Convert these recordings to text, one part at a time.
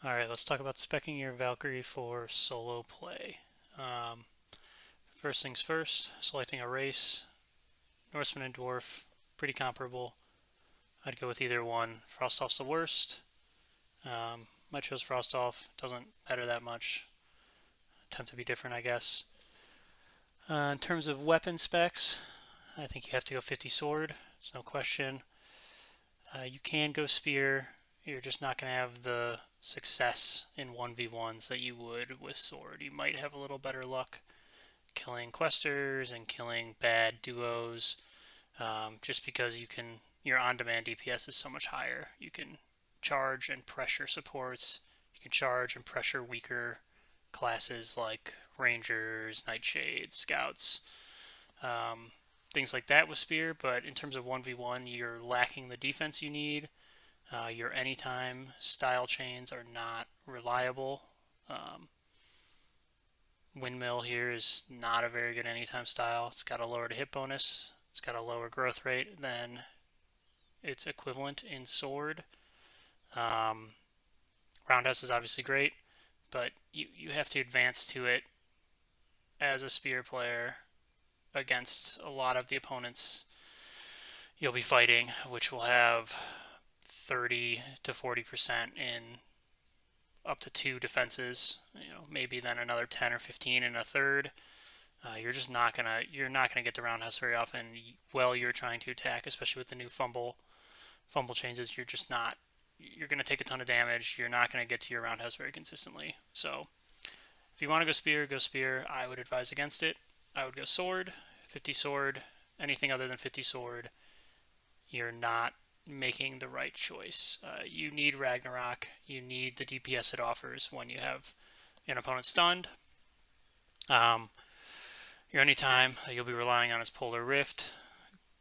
Alright, let's talk about speccing your Valkyrie for solo play. Um, First things first, selecting a race. Norseman and Dwarf, pretty comparable. I'd go with either one. Frostolf's the worst. I chose Frostolf, doesn't matter that much. Attempt to be different, I guess. In terms of weapon specs, I think you have to go 50 sword, it's no question. You can go spear, you're just not going to have the success in 1v1s that you would with sword. You might have a little better luck killing questers and killing bad duos, just because your on-demand DPS is so much higher. You can charge and pressure supports. You can charge and pressure weaker classes like rangers, nightshades, scouts, um, things like that with spear. But in terms of 1v1, you're lacking the defense you need. Your anytime style chains are not reliable. Um, Windmill here is not a very good anytime style. It's got a lower hit bonus. It's got a lower growth rate than its equivalent in sword. Um, Roundhouse is obviously great, but you have to advance to it as a spear player against a lot of the opponents you'll be fighting, which will have 30 to 40% in up to two defenses. Maybe then another 10 or 15 in a third. You're not gonna get the roundhouse very often while you're trying to attack, especially with the new fumble changes. You're just not. You're gonna take a ton of damage. You're not gonna get to your roundhouse very consistently. So if you want to go spear, go spear. I would advise against it. I would go sword, 50 sword. Anything other than 50 sword, you're not making the right choice. You need Ragnarok. You need the DPS it offers when you have an opponent stunned. Your anytime you'll be relying on is Polar Rift.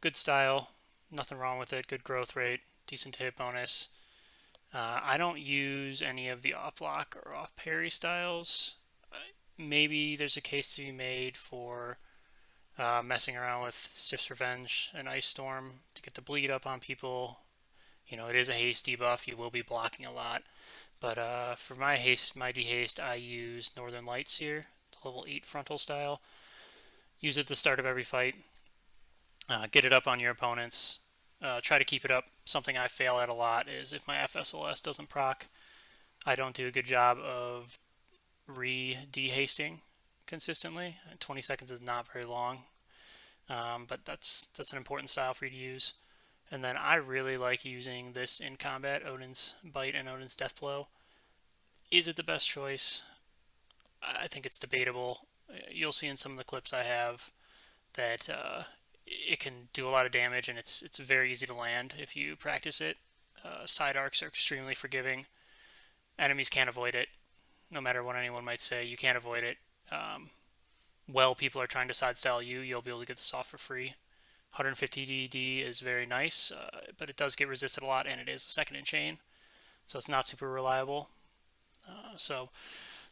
Good style, nothing wrong with it. Good growth rate, decent hit bonus. I don't use any of the off block or off parry styles. Maybe there's a case to be made for messing around with Stiff's Revenge and Ice Storm to get the bleed up on people. It is a haste debuff. You will be blocking a lot. But for my dehaste, I use Northern Lights here, the level 8 frontal style. Use it at the start of every fight. Get it up on your opponents. Try to keep it up. Something I fail at a lot is if my FSLS doesn't proc, I don't do a good job of re-dehasting consistently. 20 seconds is not very long, but that's an important style for you to use. And then I really like using this in combat, Odin's Bite and Odin's Death Blow. Is it the best choice? I think it's debatable. You'll see in some of the clips I have that it can do a lot of damage, and it's very easy to land if you practice it. Side arcs are extremely forgiving. Enemies can't avoid it, no matter what anyone might say. You can't avoid it. People are trying to sidestyle you, you'll be able to get this off for free. 150 DD is very nice, but it does get resisted a lot, and it is a second in chain, so it's not super reliable. So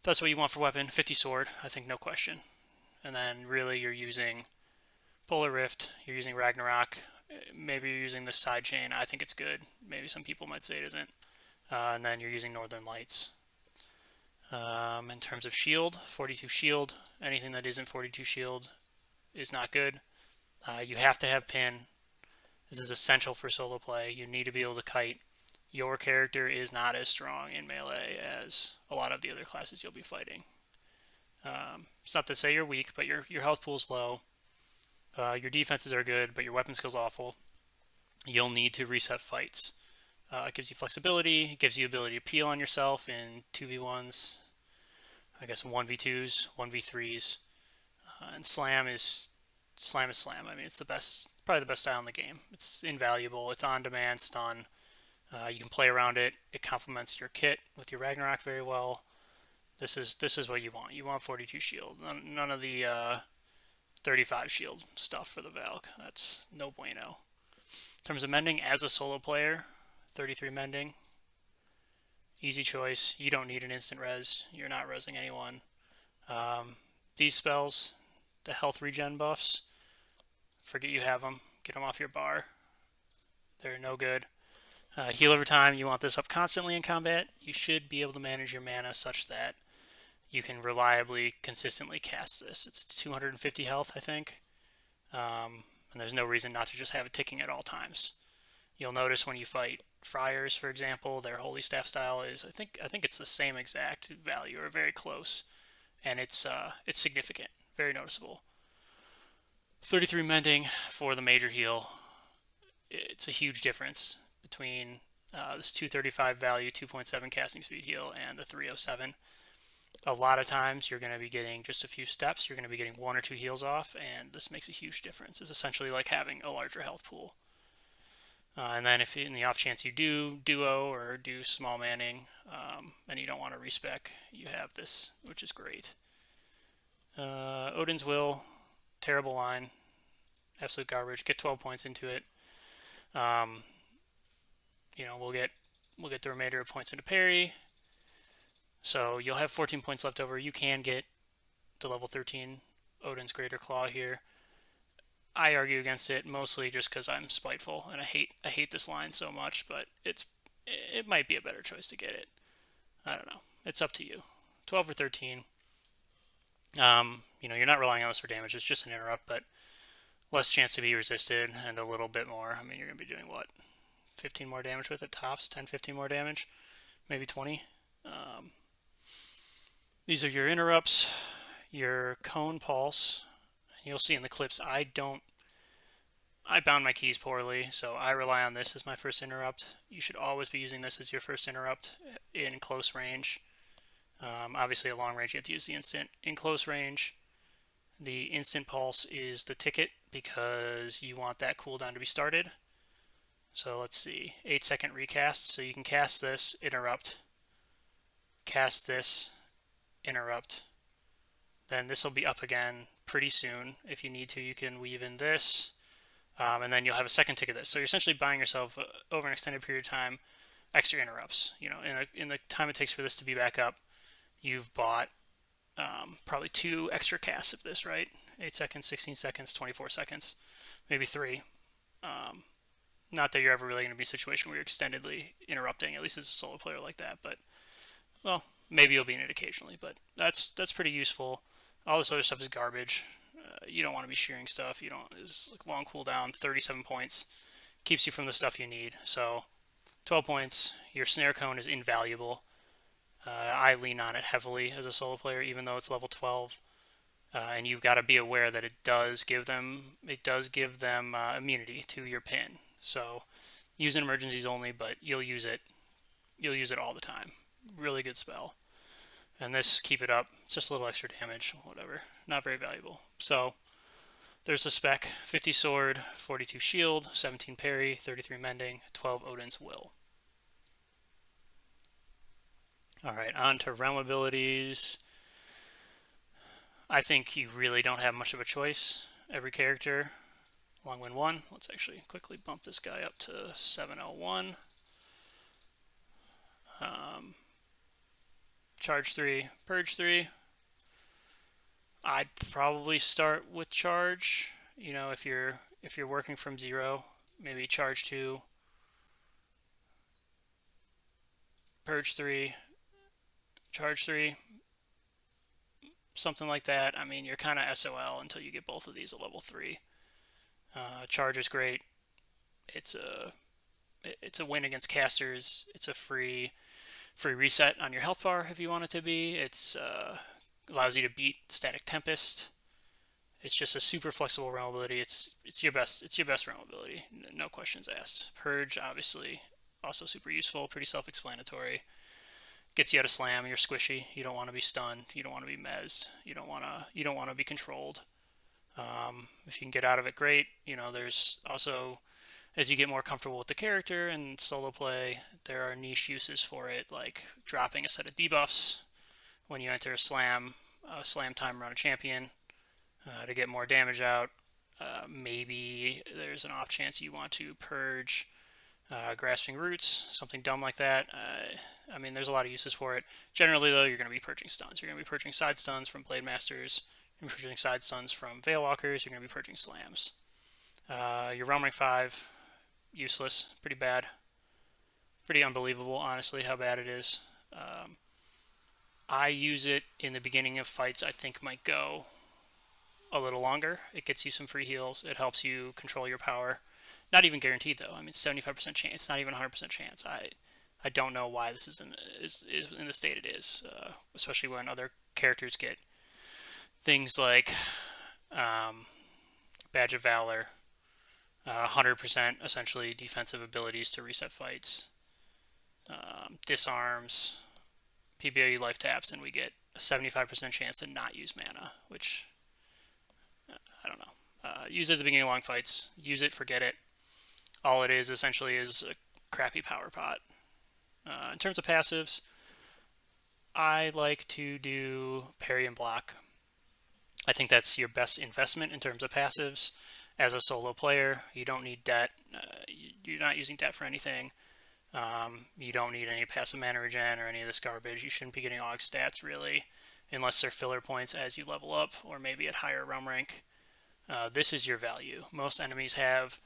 that's what you want for weapon. 50 sword, I think, no question. And then really you're using Polar Rift, you're using Ragnarok, maybe you're using this side chain. I think it's good. Maybe some people might say it isn't. And then you're using Northern Lights. In terms of shield, 42 shield. Anything that isn't 42 shield is not good. You have to have pin. This is essential for solo play. You need to be able to kite. Your character is not as strong in melee as a lot of the other classes you'll be fighting. It's not to say you're weak, but your health pool is low. Your defenses are good, but your weapon skill's awful. You'll need to reset fights. It gives you flexibility. It gives you ability to peel on yourself in 2v1s. I guess 1v2s, 1v3s. And slam is slam. I mean, it's probably the best style in the game. It's invaluable. It's on-demand stun. You can play around it. It complements your kit with your Ragnarok very well. This is what you want. You want 42 shield. None of the 35 shield stuff for the Valk. That's no bueno. In terms of mending, as a solo player, 33 mending. Easy choice. You don't need an instant res. You're not resing anyone. These spells, the health regen buffs, forget you have them. Get them off your bar. They're no good. Heal over time, you want this up constantly in combat. You should be able to manage your mana such that you can reliably, consistently cast this. It's 250 health, I think, and there's no reason not to just have it ticking at all times. You'll notice when you fight Friars, for example, their Holy Staff style is I think it's the same exact value or very close, and it's significant, very noticeable. 33 mending for the major heal. It's a huge difference between this 235 value, 2.7 casting speed heal, and the 307. A lot of times you're going to be getting just a few steps. You're going to be getting 1 or 2 heals off, and this makes a huge difference. It's essentially like having a larger health pool. And then if in the off chance you do duo or do small manning and you don't want to respec, you have this, which is great. Odin's Will, terrible line, absolute garbage. Get 12 points into it. We'll get the remainder of points into parry. So you'll have 14 points left over. You can get the level 13 Odin's Greater Claw here. I argue against it mostly just because I'm spiteful and I hate this line so much, but it might be a better choice to get it. I don't know. It's up to you. 12 or 13. You're not relying on this for damage. It's just an interrupt, but less chance to be resisted and a little bit more. I mean, you're going to be doing what? 15 more damage with it, tops, 10, 15 more damage, maybe 20. These are your interrupts, your cone pulse. You'll see in the clips, I bound my keys poorly, so I rely on this as my first interrupt. You should always be using this as your first interrupt in close range. Obviously at long range you have to use the instant. In close range, the instant pulse is the ticket because you want that cooldown to be started. So let's see, 8-second recast. So you can cast this, interrupt, cast this, interrupt. Then this will be up again pretty soon. If you need to, you can weave in this, and then you'll have a second tick of this. So you're essentially buying yourself over an extended period of time extra interrupts. In the time it takes for this to be back up, you've bought probably 2 extra casts of this, right? 8 seconds, 16 seconds, 24 seconds, maybe 3. Not that you're ever really going to be in a situation where you're extendedly interrupting, at least as a solo player like that, but, well, maybe you'll be in it occasionally, but that's pretty useful. All this other stuff is garbage. You don't want to be shearing stuff. It's like long cooldown, 37 points, keeps you from the stuff you need. So 12 points. Your snare cone is invaluable. I lean on it heavily as a solo player, even though it's level 12. And you've got to be aware that it does give them immunity to your pin. So use in emergencies only, but you'll use it all the time. Really good spell. And this, keep it up, just a little extra damage, whatever. Not very valuable. So there's the spec: 50 sword, 42 shield, 17 parry, 33 mending, 12 Odin's Will. Alright, on to realm abilities. I think you really don't have much of a choice. Every character, long win 1. Let's actually quickly bump this guy up to 701. Charge 3, purge 3. I'd probably start with charge. If you're working from 0, maybe charge 2, purge 3, charge 3, something like that. I mean, you're kind of SOL until you get both of these at level 3. Charge is great. It's a win against casters. It's a free reset on your health bar if you want it to be. It's allows you to beat Static Tempest. It's just a super flexible realm ability. It's your best realm ability, no questions asked. Purge, obviously, also super useful, pretty self-explanatory. Gets you out of slam. You're squishy. You don't want to be stunned. You don't want to be mezzed. You don't want to be controlled. If you can get out of it, great. There's also, as you get more comfortable with the character and solo play, there are niche uses for it, like dropping a set of debuffs when you enter a slam timer on a champion to get more damage out. Maybe there's an off chance you want to purge Grasping Roots, something dumb like that. I mean, there's a lot of uses for it. Generally, though, you're going to be purging stuns. You're going to be purging side stuns from Blade Masters. You're going to be purging side stuns from Veil Walkers. You're going to be purging slams. Your Realm Rank 5, useless, pretty bad. pretty unbelievable, honestly, how bad it is. I use it in the beginning of fights I think might go a little longer. It gets you some free heals. It helps you control your power. Not even guaranteed though. I mean, 75% chance. It's not even 100% chance. I don't know why this is in the state it is, especially when other characters get things like Badge of Valor, 100% essentially defensive abilities to reset fights, disarms, PBOE life taps, and we get a 75% chance to not use mana, which I don't know. Use it at the beginning of long fights. Use it, forget it. All it is essentially is a crappy power pot. In terms of passives, I like to do parry and block. I think that's your best investment in terms of passives. As a solo player, you don't need debt. You're not using debt for anything. You don't need any passive mana regen or any of this garbage. You shouldn't be getting AUG stats really, unless they're filler points as you level up or maybe at higher realm rank. This is your value. Most enemies have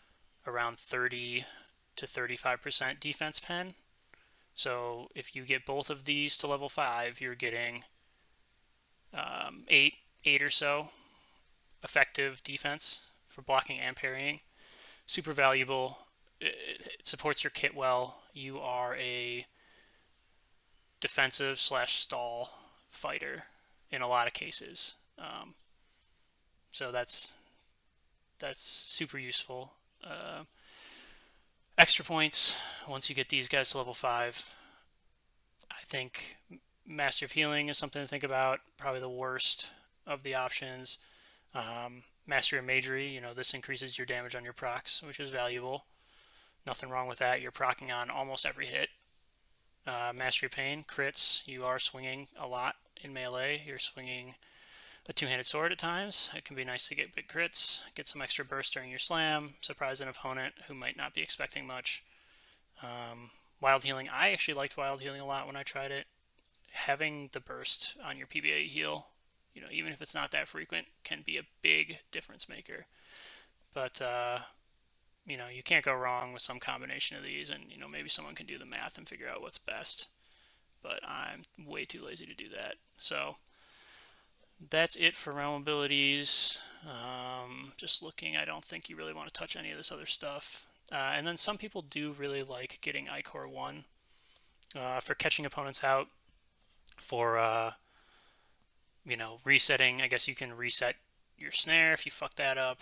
around 30 to 35% defense pen. So if you get both of these to level 5, you're getting 8 or so effective defense for blocking and parrying. Super valuable. It supports your kit well. You are a defensive / stall fighter in a lot of cases. So that's super useful. Extra points once you get these guys to level 5. I think Master of Healing is something to think about. Probably the worst of the options. Mastery of Magery, this increases your damage on your procs, which is valuable. Nothing wrong with that. You're proccing on almost every hit. Mastery of Pain, crits. You are swinging a lot in melee. You're swinging a two-handed sword at times. It can be nice to get big crits, get some extra burst during your slam, surprise an opponent who might not be expecting much. Wild Healing, I actually liked Wild Healing a lot when I tried it. Having the burst on your PBA heal, even if it's not that frequent, can be a big difference maker. But you can't go wrong with some combination of these, and maybe someone can do the math and figure out what's best. But I'm way too lazy to do that. So that's it for realm abilities. Just looking, I don't think you really want to touch any of this other stuff. And then some people do really like getting Icor 1 for catching opponents out, for resetting. I guess you can reset your snare if you fuck that up.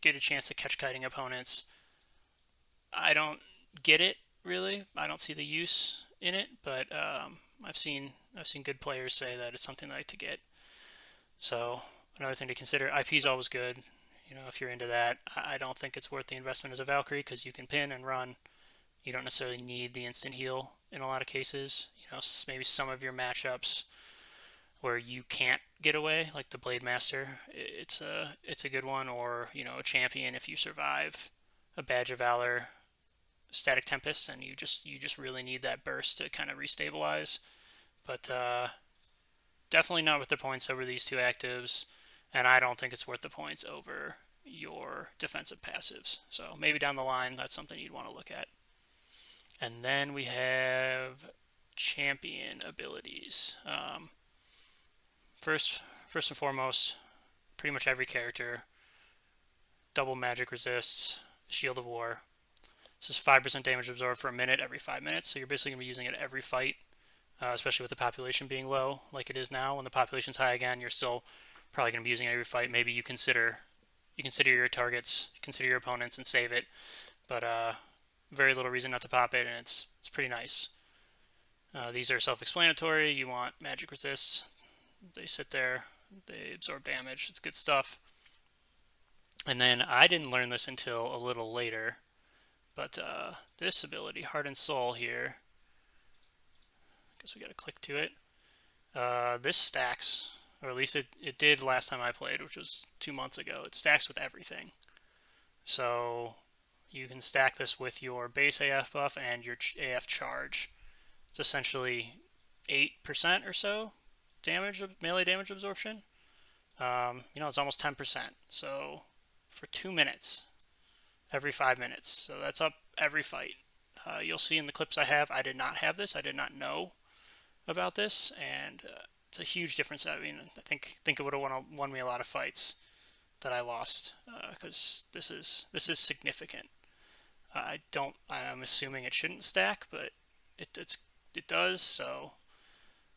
Get a chance to catch kiting opponents. I don't get it really. I don't see the use in it, but I've seen good players say that it's something they like to get. So another thing to consider. IP is always good. If you're into that, I don't think it's worth the investment as a Valkyrie because you can pin and run. You don't necessarily need the instant heal in a lot of cases. Maybe some of your matchups where you can't get away, like the Blade Master, it's a good one, or a champion if you survive a Badge of Valor Static Tempest and you just really need that burst to kind of restabilize. But definitely not worth the points over these two actives, and I don't think it's worth the points over your defensive passives. So maybe down the line that's something you'd want to look at. And then we have champion abilities. First and foremost, pretty much every character, double magic resists, Shield of War. This is 5% damage absorbed for a minute every 5 minutes, so you're basically going to be using it every fight, especially with the population being low like it is now. When the population's high again, you're still probably going to be using it every fight. Maybe you consider your targets, consider your opponents, and save it, but very little reason not to pop it, and it's pretty nice. These are self-explanatory. You want magic resists. They sit there, they absorb damage. It's good stuff. And then I didn't learn this until a little later, but this ability, Heart and Soul here, I guess we gotta click to it. This stacks, or at least it did last time I played, which was 2 months ago. It stacks with everything. So you can stack this with your base AF buff and your AF charge. It's essentially 8% or so melee damage absorption. It's almost 10%. So for 2 minutes, every 5 minutes. So that's up every fight. You'll see in the clips I have, I did not have this. I did not know about this, and it's a huge difference. I mean, I think it would have won me a lot of fights that I lost, because this is significant. I'm assuming it shouldn't stack, but it does. So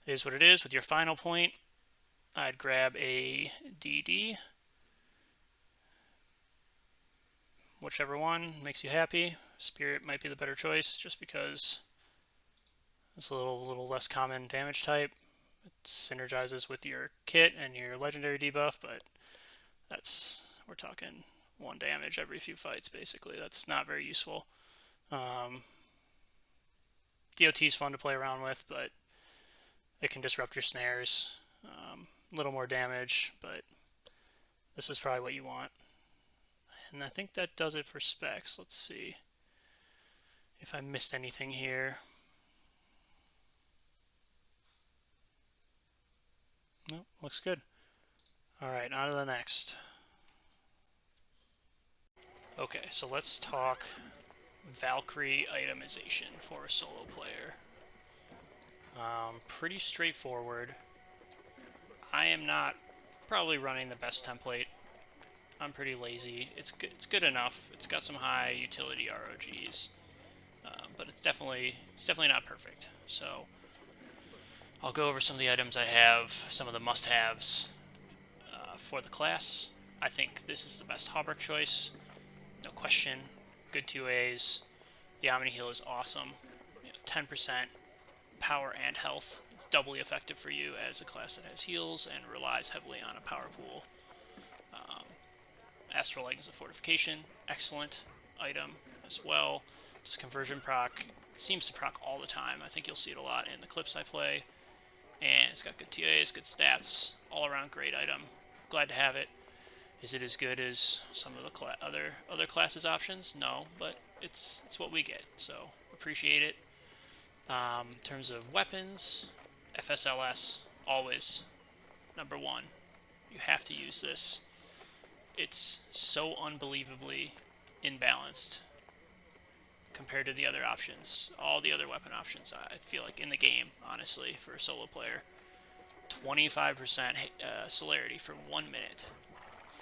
it is what it is. With your final point, I'd grab a DD, whichever one makes you happy. Spirit might be the better choice, just because it's a little less common damage type. It synergizes with your kit and your legendary debuff, but we're talking 1 damage every few fights, basically. That's not very useful. DOT is fun to play around with, but it can disrupt your snares. A little more damage, but this is probably what you want. And I think that does it for specs. Let's see if I missed anything here. Nope, looks good. Alright, on to the next. Okay, so let's talk Valkyrie itemization for a solo player. Pretty straightforward. I am not probably running the best template. I'm pretty lazy. It's good enough. It's got some high utility ROGs, but it's definitely not perfect. So I'll go over some of the items I have, some of the must-haves for the class. I think this is the best Hauberk choice, no question. Good 2As. The Omni Heal is awesome. 10% power and health. It's doubly effective for you as a class that has heals and relies heavily on a power pool. Astral Leg is a fortification. Excellent item as well. Just conversion proc. Seems to proc all the time. I think you'll see it a lot in the clips I play. And it's got good TAs, good stats. All around great item. Glad to have it. Is it as good as some of the other classes options? No, but it's what we get. So appreciate it. In terms of weapons, FSLS, always number 1. You have to use this. It's so unbelievably imbalanced compared to the other options. All the other weapon options, I feel like, in the game, honestly, for a solo player. 25% celerity for 1 minute.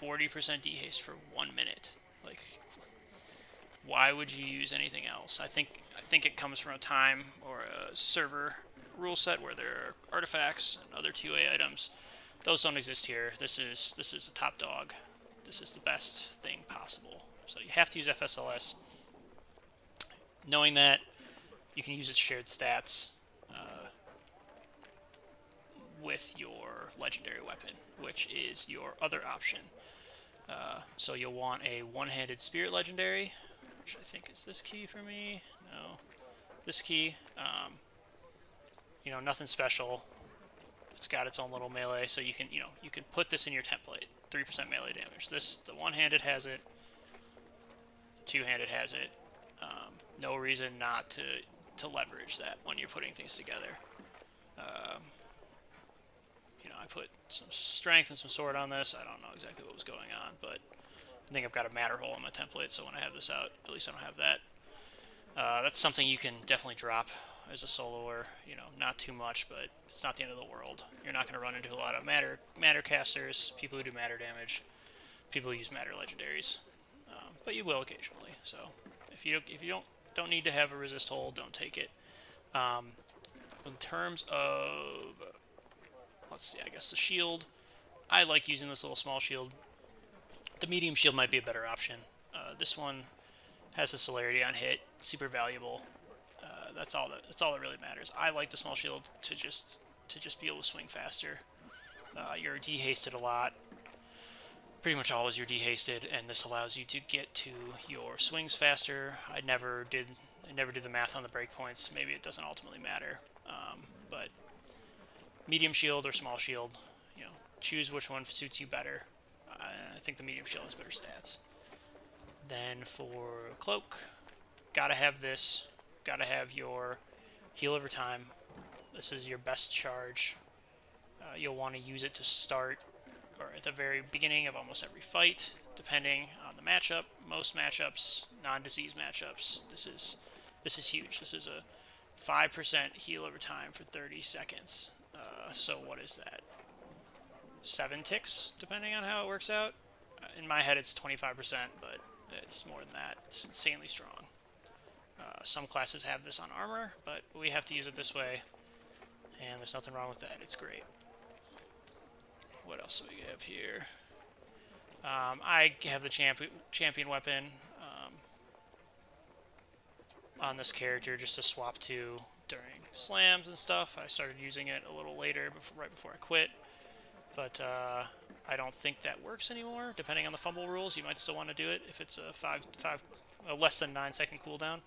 40% dehaste for 1 minute. Like, why would you use anything else? I think it comes from a time or a server rule set where there are artifacts and other 2A items. Those don't exist here. This is the top dog. This is the best thing possible. So you have to use FSLS. Knowing that, you can use its shared stats with your legendary weapon, which is your other option. So you'll want a one-handed spirit legendary, which I think is this key for me. No, this key. Nothing special. It's got its own little melee, so you can put this in your template. 3% melee damage. The one-handed has it. The two-handed has it. No reason not to leverage that when you're putting things together. I put some strength and some sword on this. I don't know exactly what was going on, but I think I've got a matter hole in my template, so when I have this out, at least I don't have that. That's something you can definitely drop as a soloer. Not too much, but it's not the end of the world. You're not going to run into a lot of matter casters, people who do matter damage, people who use matter legendaries, but you will occasionally. So if you don't need to have a resist hold, don't take it. In terms of, let's see, I guess the shield, I like using this little small shield. The medium shield might be a better option. This one has a celerity on hit, super valuable. That's all that really matters. I like the small shield to just be able to swing faster. You're dehasted a lot. Pretty much always you're dehasted, and this allows you to get to your swings faster. I never did the math on the breakpoints. Maybe it doesn't ultimately matter. But medium shield or small shield, choose which one suits you better. I think the medium shield has better stats. Then for cloak, gotta have this. Gotta have your heal over time. This is your best charge. You'll want to use it to start or at the very beginning of almost every fight, depending on the matchup. Most matchups, non-disease matchups, this is This is huge. This is a 5% heal over time for 30 seconds. So what is that? 7 ticks, depending on how it works out. In my head, it's 25%, but it's more than that. It's insanely strong. Some classes have this on armor, but we have to use it this way, and there's nothing wrong with that. It's great. What else do we have here? I have the champion weapon on this character just to swap to during slams and stuff. I started using it a little later, right before I quit, but I don't think that works anymore. Depending on the fumble rules, you might still want to do it if it's a less than 9-second cooldown.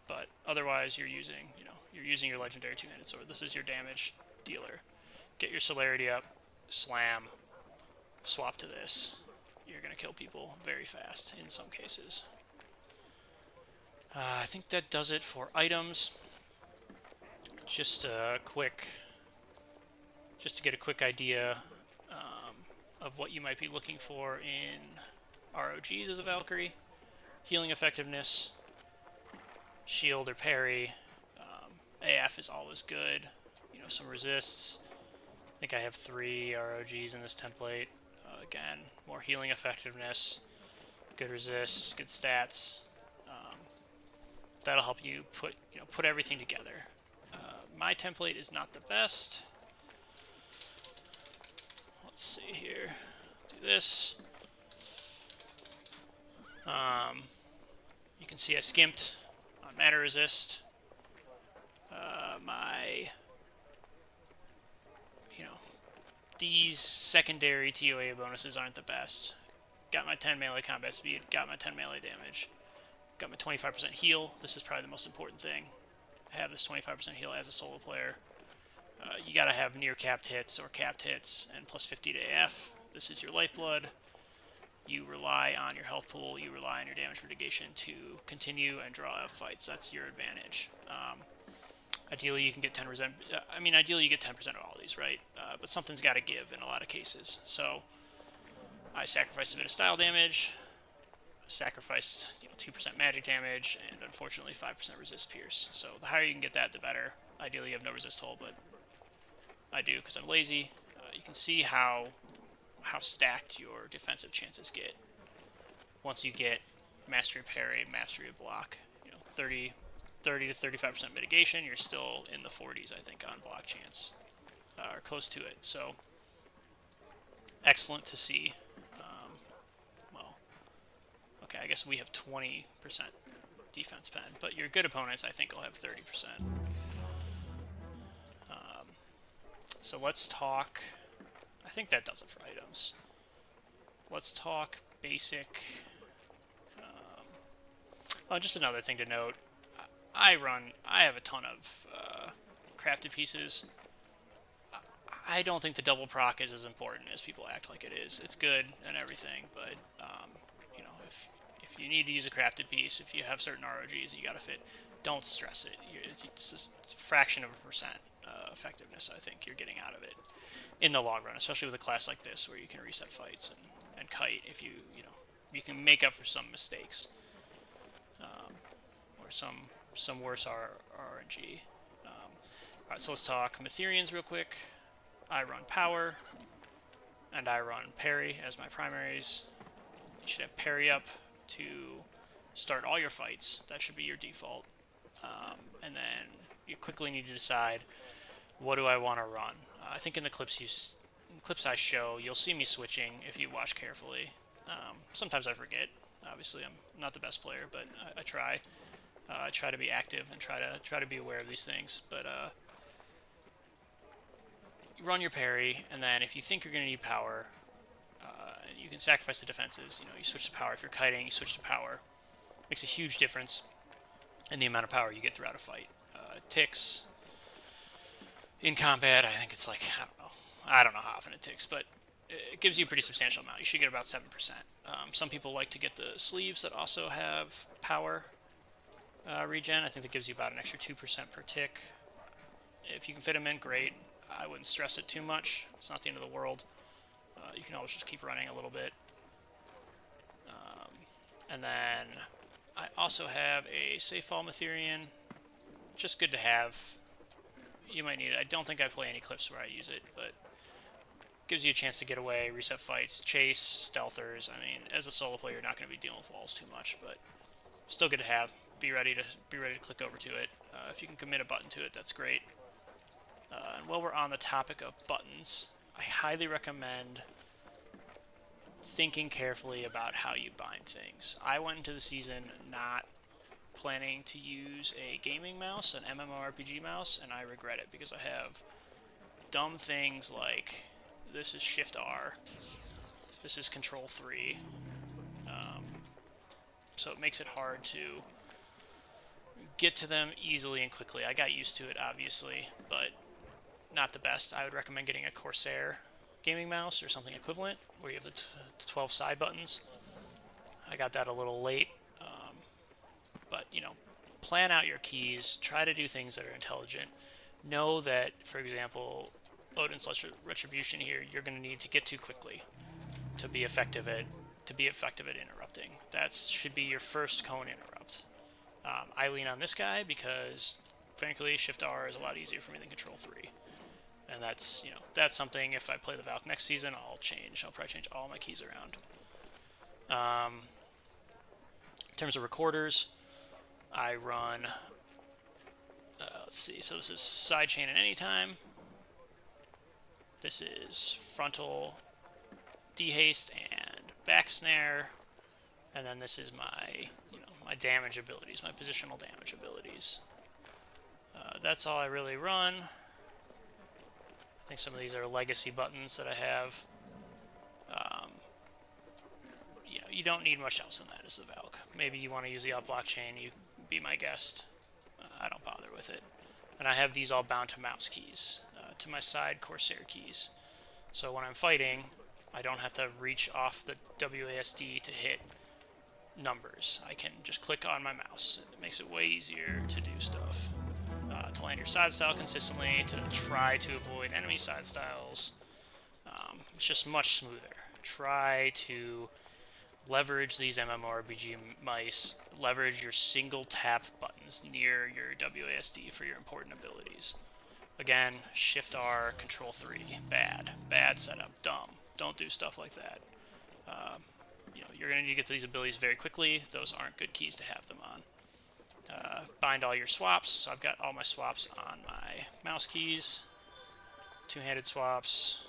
But otherwise, you're using your legendary two-handed sword. This is your damage dealer. Get your celerity up, slam, swap to this. You're gonna kill people very fast in some cases. I think that does it for items. Just to get a quick idea of what you might be looking for in ROGs as a Valkyrie. Healing effectiveness, shield or parry. AF is always good. Some resists. I think I have 3 ROGs in this template. Again, more healing effectiveness, good resists, good stats. That'll help you put everything together. My template is not the best. Let's see here. Do this. You can see I skimped on mana resist. These secondary TOA bonuses aren't the best. Got my 10 melee combat speed, got my 10 melee damage, got my 25% heal. This is probably the most important thing. I have this 25% heal as a solo player. You gotta have near capped hits or capped hits and plus 50 to AF. This is your lifeblood. You rely on your health pool, you rely on your damage mitigation to continue and draw out fights. That's your advantage. Ideally, you can get 10%. Ideally you get 10% of all these, right? But something's got to give in a lot of cases. So I sacrificed a bit of style damage, sacrificed 2% magic damage, and unfortunately 5% resist pierce. So the higher you can get that, the better. Ideally, you have no resist hull, but I do because I'm lazy. You can see how stacked your defensive chances get once you get mastery parry, mastery of block. 30 to 35% mitigation, you're still in the 40s, I think, on block chance, or close to it. So, excellent to see. Okay, I guess we have 20% defense pen, but your good opponents, I think, will have 30%. So let's talk. I think that does it for items. Let's talk basic. Just another thing to note. I have a ton of crafted pieces. I don't think the double proc is as important as people act like it is. It's good and everything, but if you need to use a crafted piece, if you have certain ROGs and you gotta fit, don't stress it. It's just a fraction of a percent effectiveness I think you're getting out of it in the long run, especially with a class like this where you can reset fights and kite if you can make up for some mistakes or some worse RNG. Alright, so let's talk Mytherians real quick. I run power and I run parry as my primaries. You should have parry up to start all your fights. That should be your default. And then you quickly need to decide, what do I want to run? I think in the clips I show, you'll see me switching if you watch carefully. Sometimes I forget. Obviously, I'm not the best player, but I try. I try to be active and try to be aware of these things. But you run your parry, and then if you think you're going to need power, you can sacrifice the defenses. You switch to power. If you're kiting, you switch to power. Makes a huge difference in the amount of power you get throughout a fight. Ticks in combat, I think it's like, I don't know how often it ticks, but it gives you a pretty substantial amount. You should get about 7%. Some people like to get the sleeves that also have power regen. I think that gives you about an extra 2% per tick. If you can fit them in, great. I wouldn't stress it too much. It's not the end of the world. You can always just keep running a little bit. And then I also have a Safe Fall Metherian, just good to have. You might need it. I don't think I play any clips where I use it, but gives you a chance to get away, reset fights, chase, stealthers. I mean, as a solo player, you're not going to be dealing with walls too much, but still good to have. Be ready to click over to it. If you can commit a button to it, that's great. And while we're on the topic of buttons, I highly recommend thinking carefully about how you bind things. I went into the season not planning to use a gaming mouse, an MMORPG mouse, and I regret it because I have dumb things like this is Shift R, this is Control 3, so it makes it hard to get to them easily and quickly. I got used to it, obviously, but not the best. I would recommend getting a Corsair gaming mouse or something equivalent where you have the 12 side buttons. I got that a little late, but you know, plan out your keys, try to do things that are intelligent. Know that, for example, Odin's Retribution here, you're going to need to get to quickly to be effective at interrupting. That should be your first cone interrupt. I lean on this guy because, frankly, Shift R is a lot easier for me than Control 3. And that's, that's something, if I play the Valk next season, I'll change. I'll probably change all my keys around. In terms of recorders, I run, let's see, so this is sidechain at any time. This is frontal dehaste and back snare. And then this is my, my damage abilities, my positional damage abilities. That's all I really run. I think some of these are legacy buttons that I have. You don't need much else than that as the Valk. Maybe you want to use the up blockchain, you be my guest. I don't bother with it. And I have these all bound to mouse keys, to my side Corsair keys. So when I'm fighting, I don't have to reach off the WASD to hit numbers. I can just click on my mouse. It makes it way easier to do stuff. To land your side style consistently, to try to avoid enemy side styles. It's just much smoother. Try to leverage these MMORPG mice, leverage your single tap buttons near your WASD for your important abilities. Again, Shift R, Control 3, bad setup, dumb. Don't do stuff like that. You're going to need to get to these abilities very quickly. Those aren't good keys to have them on. Bind all your swaps. So I've got all my swaps on my mouse keys. Two-handed swaps.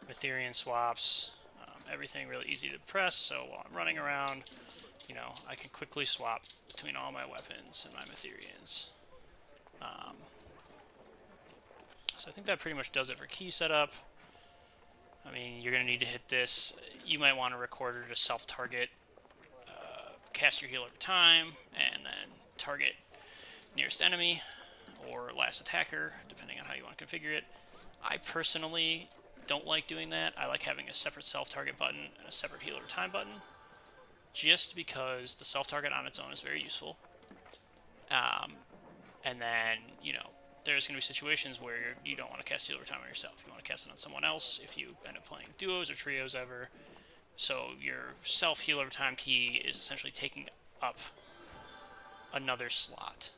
Metherian swaps. Everything really easy to press, so while I'm running around, I can quickly swap between all my weapons and my Metherians. So I think that pretty much does it for key setup. I mean, you're going to need to hit this. You might want a recorder to self-target, cast your heal over time, and then target nearest enemy or last attacker, depending on how you want to configure it. I personally don't like doing that. I like having a separate self-target button and a separate heal over time button, just because the self-target on its own is very useful. And then, there's going to be situations where you don't want to cast heal over time on yourself. You want to cast it on someone else if you end up playing duos or trios ever. So your self-heal over time key is essentially taking up another slot.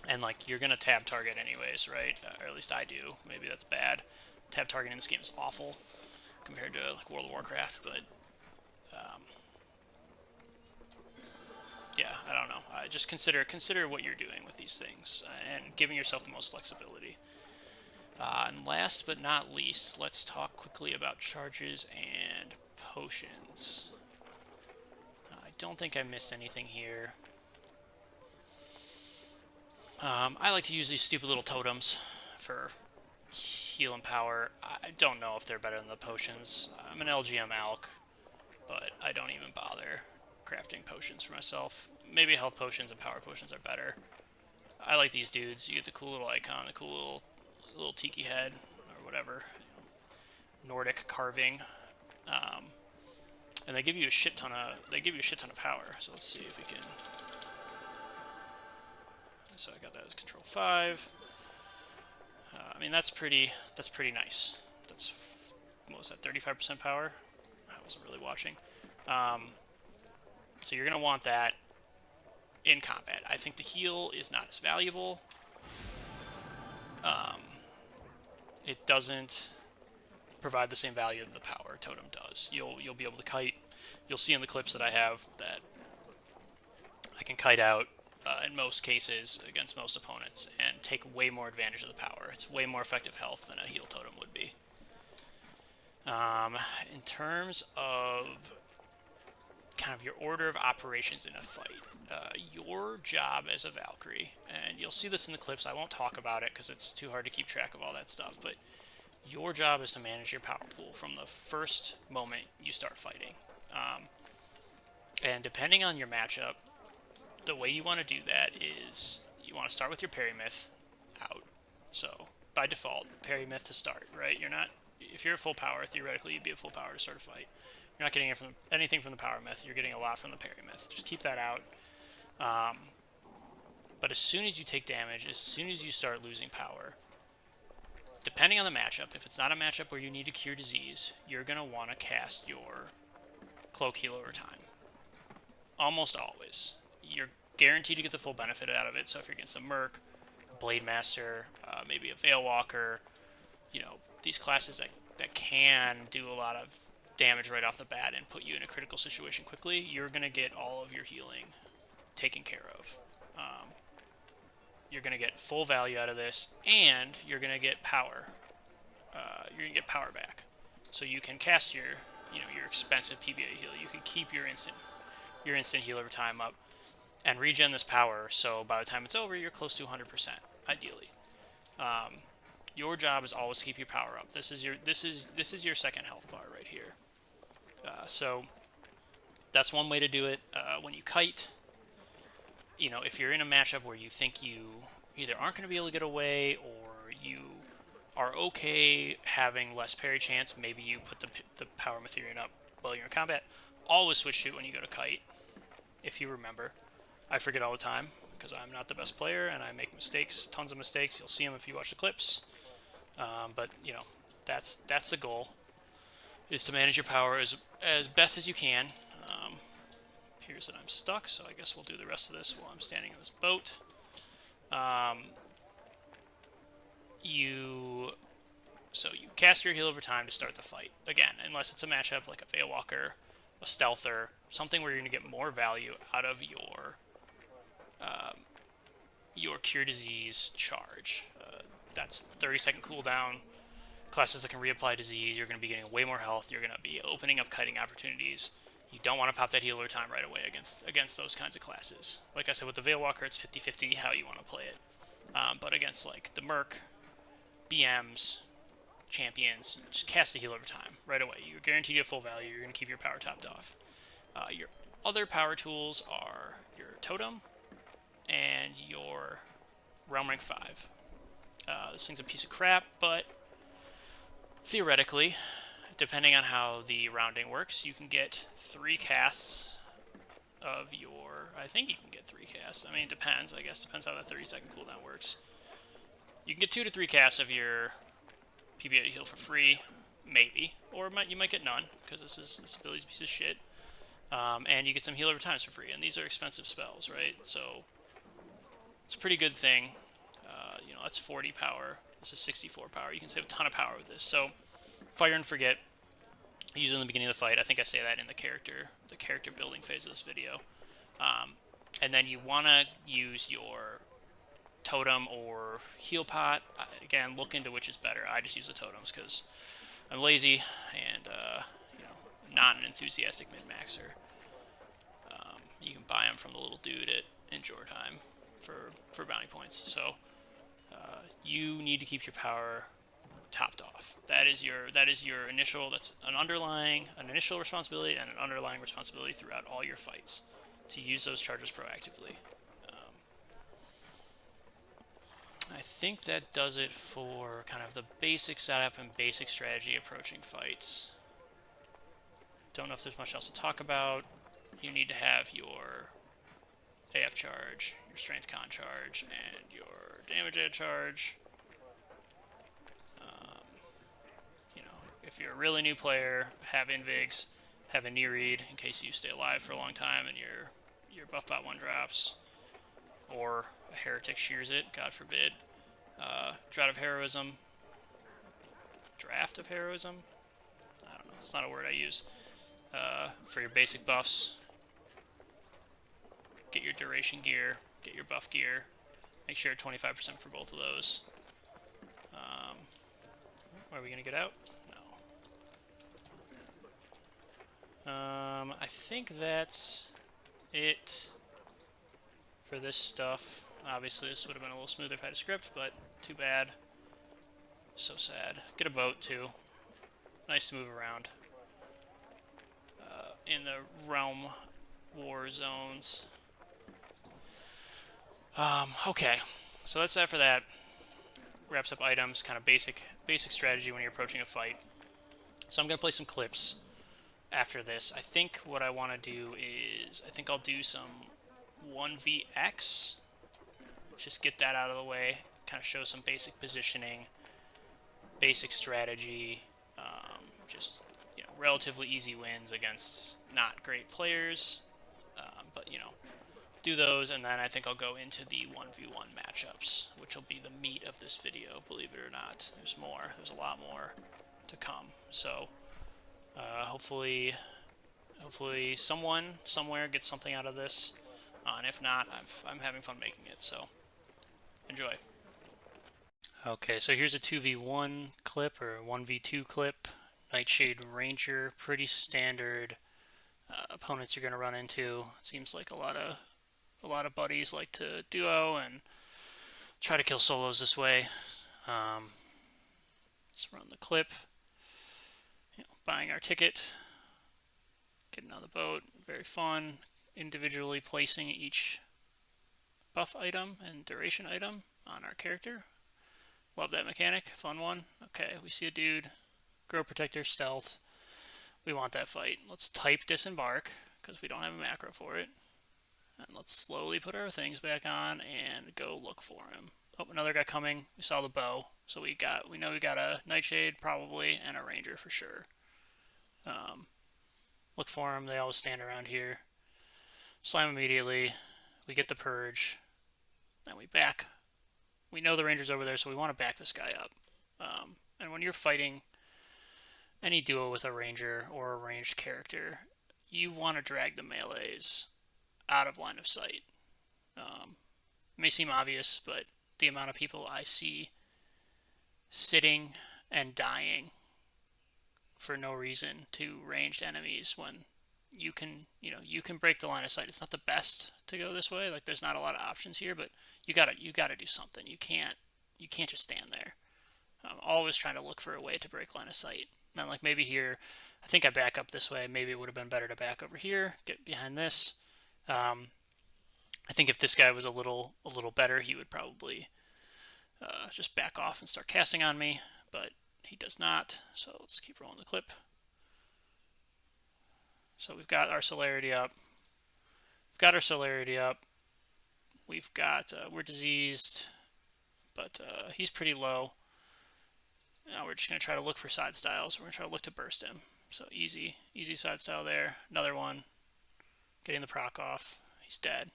And you're going to tab target anyways, right? Or at least I do. Maybe that's bad. Tab targeting in this game is awful compared to World of Warcraft, but yeah, I don't know. Just consider what you're doing with these things and giving yourself the most flexibility. And last but not least, let's talk quickly about charges and potions. I don't think I missed anything here. I like to use these stupid little totems for heal and power. I don't know if they're better than the potions. I'm an LGM alk, but I don't even bother crafting potions for myself. Maybe health potions and power potions are better. I like these dudes. You get the cool little icon, the cool little tiki head, or whatever. Nordic carving. And they give you a shit ton of power. So let's see if we can. So I got that as Control 5. I mean, that's pretty nice. What was that, 35% power? I wasn't really watching. So you're going to want that in combat. I think the heal is not as valuable. It doesn't provide the same value that the power totem does. You'll be able to kite. You'll see in the clips that I have that I can kite out in most cases against most opponents and take way more advantage of the power. It's way more effective health than a heal totem would be. In terms of kind of your order of operations in a fight, your job as a Valkyrie, and you'll see this in the clips, I won't talk about it because it's too hard to keep track of all that stuff, but your job is to manage your power pool from the first moment you start fighting. And depending on your matchup, the way you want to do that is you want to start with your Perimyth out. So by default, Perimyth to start, right? You're not, if you're at full power, theoretically you'd be at full power to start a fight. You're not getting anything from the power myth. You're getting a lot from the Perimyth. Just keep that out. But as soon as you take damage, as soon as you start losing power, depending on the matchup, if it's not a matchup where you need to cure disease, you're going to want to cast your Cloak Heal over time. Almost always. You're guaranteed to get the full benefit out of it, so if you're against a Merc, a Blade Master, maybe a Veil Walker, you know, these classes that can do a lot of damage right off the bat and put you in a critical situation quickly, you're going to get all of your healing taken care of. You're going to get full value out of this, and you're going to get power. You're going to get power back. So you can cast your expensive PBA heal. You can keep your instant heal over time up and regen this power, so by the time it's over, you're close to 100%, ideally. Your job is always to keep your power up. This is your second health bar right here. So that's one way to do it. When you kite, you know, if you're in a matchup where you think you either aren't going to be able to get away or you are okay having less parry chance, maybe you put the power Mytherian up while you're in combat. Always switch shoot when you go to kite, if you remember. I forget all the time because I'm not the best player and I make mistakes, tons of mistakes. You'll see them if you watch the clips. But you know, that's the goal, is to manage your power as best as you can. Appears that I'm stuck, so I guess we'll do the rest of this while I'm standing in this boat. You cast your heal over time to start the fight. Again, unless it's a matchup like a Veil Walker, a Stealther, something where you're going to get more value out of your Cure Disease charge. That's 30-second cooldown. Classes that can reapply disease, you're going to be getting way more health. You're going to be opening up kiting opportunities. You don't want to pop that healer time right away against those kinds of classes. Like I said, with the Veil Walker, it's 50-50 how you want to play it. But against like the Merc, BMs, champions, just cast the heal over time right away. You're guaranteed a full value. You're going to keep your power topped off. Your other power tools are your Totem and your Realm Rank 5. This thing's a piece of crap, but theoretically, depending on how the rounding works, you can get 3 casts of your... I think you can get 3 casts. I mean, it depends. I guess depends how that 30-second cooldown works. You can get 2 to 3 casts of your PBA heal for free, maybe. Or you might get none, because this ability's a piece of shit. And you get some heal over times for free, and these are expensive spells, right? So it's a pretty good thing. You know, that's 40 power. This is 64 power. You can save a ton of power with this. So Fire and Forget, use it in the beginning of the fight. I think I say that in the character building phase of this video. And then you want to use your Totem or Heal Pot. Again, look into which is better. I just use the Totems because I'm lazy and you know, not an enthusiastic min-maxer. You can buy them from the little dude at Endure Time for bounty points. So you need to keep your power topped off. That is your initial. That's an initial responsibility and an underlying responsibility throughout all your fights, to use those charges proactively. I think that does it for kind of the basic setup and basic strategy approaching fights. Don't know if there's much else to talk about. You need to have your AF charge, your strength con charge, and your damage add charge. You know, if you're a really new player, have invigs, have a knee read in case you stay alive for a long time and your buff bot 1 drops, or a heretic shears it, God forbid. Drought of Heroism. Draft of Heroism? I don't know, it's not a word I use. For your basic buffs, get your duration gear, get your buff gear. Make sure 25% for both of those. Are we going to get out? No. I think that's it for this stuff. Obviously, this would have been a little smoother if I had a script, but too bad. So sad. Get a boat, too. Nice to move around in the realm war zones. Okay, so that's that for that. Wraps up items, kind of basic strategy when you're approaching a fight. So I'm going to play some clips after this. I think what I want to do is, I think I'll do some 1vx. Just get that out of the way. Kind of show some basic positioning, basic strategy, just relatively easy wins against not great players, but do those, and then I think I'll go into the 1v1 matchups, which will be the meat of this video, believe it or not. There's more. There's a lot more to come. So hopefully someone somewhere gets something out of this, and if not, I'm having fun making it, so enjoy. Okay, so here's a 2v1 clip, or 1v2 clip. Nightshade Ranger, pretty standard opponents you're going to run into. It seems like a lot of buddies like to duo and try to kill solos this way. Let's run the clip. Buying our ticket, getting on the boat, very fun. Individually placing each buff item and duration item on our character. Love that mechanic, fun one. Okay, we see a dude, grow protector, stealth. We want that fight. Let's type disembark, because we don't have a macro for it. And let's slowly put our things back on and go look for him. Oh, another guy coming. We saw the bow. So we know we got a Nightshade probably, and a Ranger for sure. Look for him. They always stand around here. Slam immediately. We get the purge. Then we back. We know the Ranger's over there, so we want to back this guy up. And when you're fighting any duo with a Ranger or a ranged character, you want to drag the melees out of line of sight. It may seem obvious, but the amount of people I see sitting and dying for no reason to ranged enemies when you can break the line of sight. It's not the best to go this way. Like, there's not a lot of options here, but you gotta do something. You can't just stand there. I'm always trying to look for a way to break line of sight. And like maybe here, I think I back up this way. Maybe it would have been better to back over here, get behind this. I think if this guy was a little better, he would probably just back off and start casting on me, but he does not. So let's keep rolling the clip. So we've got our celerity up. We've got we're diseased, but he's pretty low. Now we're just going to try to look for side styles. We're going to try to look to burst him. So easy side style there. Another one. Getting the proc off. He's dead.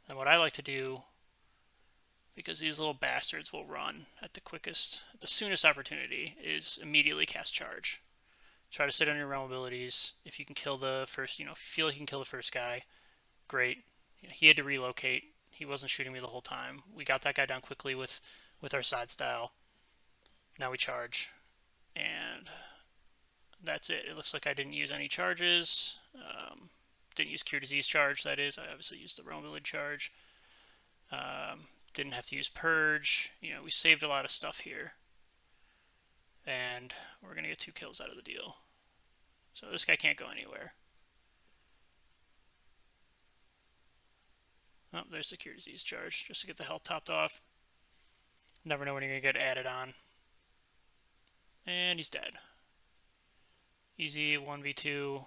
And what I like to do, because these little bastards will run at the soonest opportunity, is immediately cast charge. Try to sit on your realm abilities. If you can kill the first, if you feel like you can kill the first guy, great. He had to relocate. He wasn't shooting me the whole time. We got that guy down quickly with our side style. Now we charge, and that's it. It looks like I didn't use any charges. Didn't use Cure Disease charge, that is. I obviously used the realm ability charge. Didn't have to use Purge. We saved a lot of stuff here. And we're going to get 2 kills out of the deal. So this guy can't go anywhere. Oh, there's the Cure Disease charge, just to get the health topped off. Never know when you're going to get added on. And he's dead. Easy 1v2.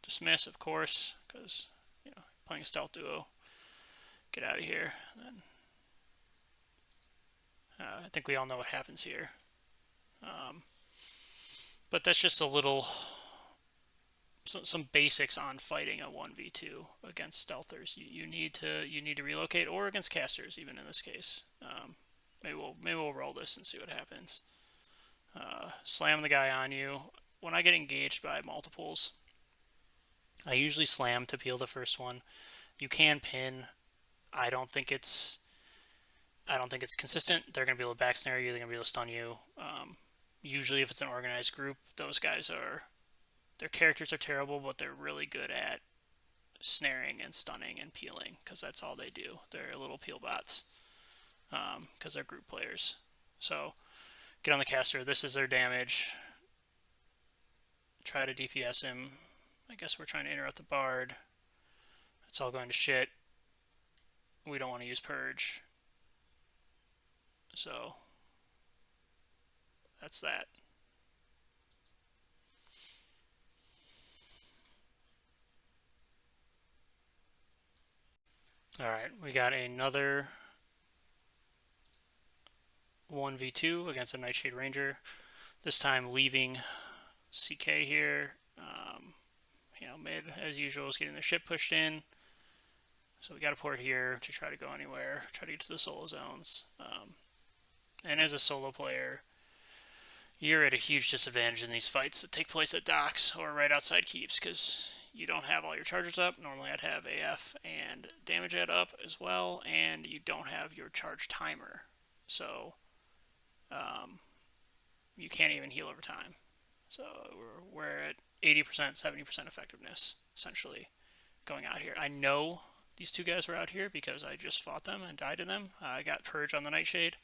Dismiss, of course, because, playing a stealth duo. Get out of here. Then, I think we all know what happens here. But that's just a little some basics on fighting a 1v2 against stealthers. You need to relocate, or against casters even in this case. Maybe we'll roll this and see what happens. Slam the guy on you. When I get engaged by multiples, I usually slam to peel the first one. You can pin. I don't think it's consistent. They're going to be able to backsnare you. They're going to be able to stun you. Usually, if it's an organized group, those guys their characters are terrible, but they're really good at snaring and stunning and peeling, because that's all they do. They're little peel bots, because they're group players. So get on the caster. This is their damage. Try to DPS him. I guess we're trying to interrupt the bard. It's all going to shit. We don't want to use purge. So that's that. Alright, we got another 1v2 against a Nightshade Ranger. This time leaving CK here. Mid, as usual, is getting the ship pushed in. So we got a port here to try to go anywhere, try to get to the solo zones. And as a solo player, you're at a huge disadvantage in these fights that take place at docks or right outside keeps, because you don't have all your charges up. Normally I'd have AF and damage add up as well, and you don't have your charge timer. So you can't even heal over time. So we're at 80%, 70% effectiveness, essentially, going out here. I know these two guys were out here because I just fought them and died to them. I got Purge on the Nightshade,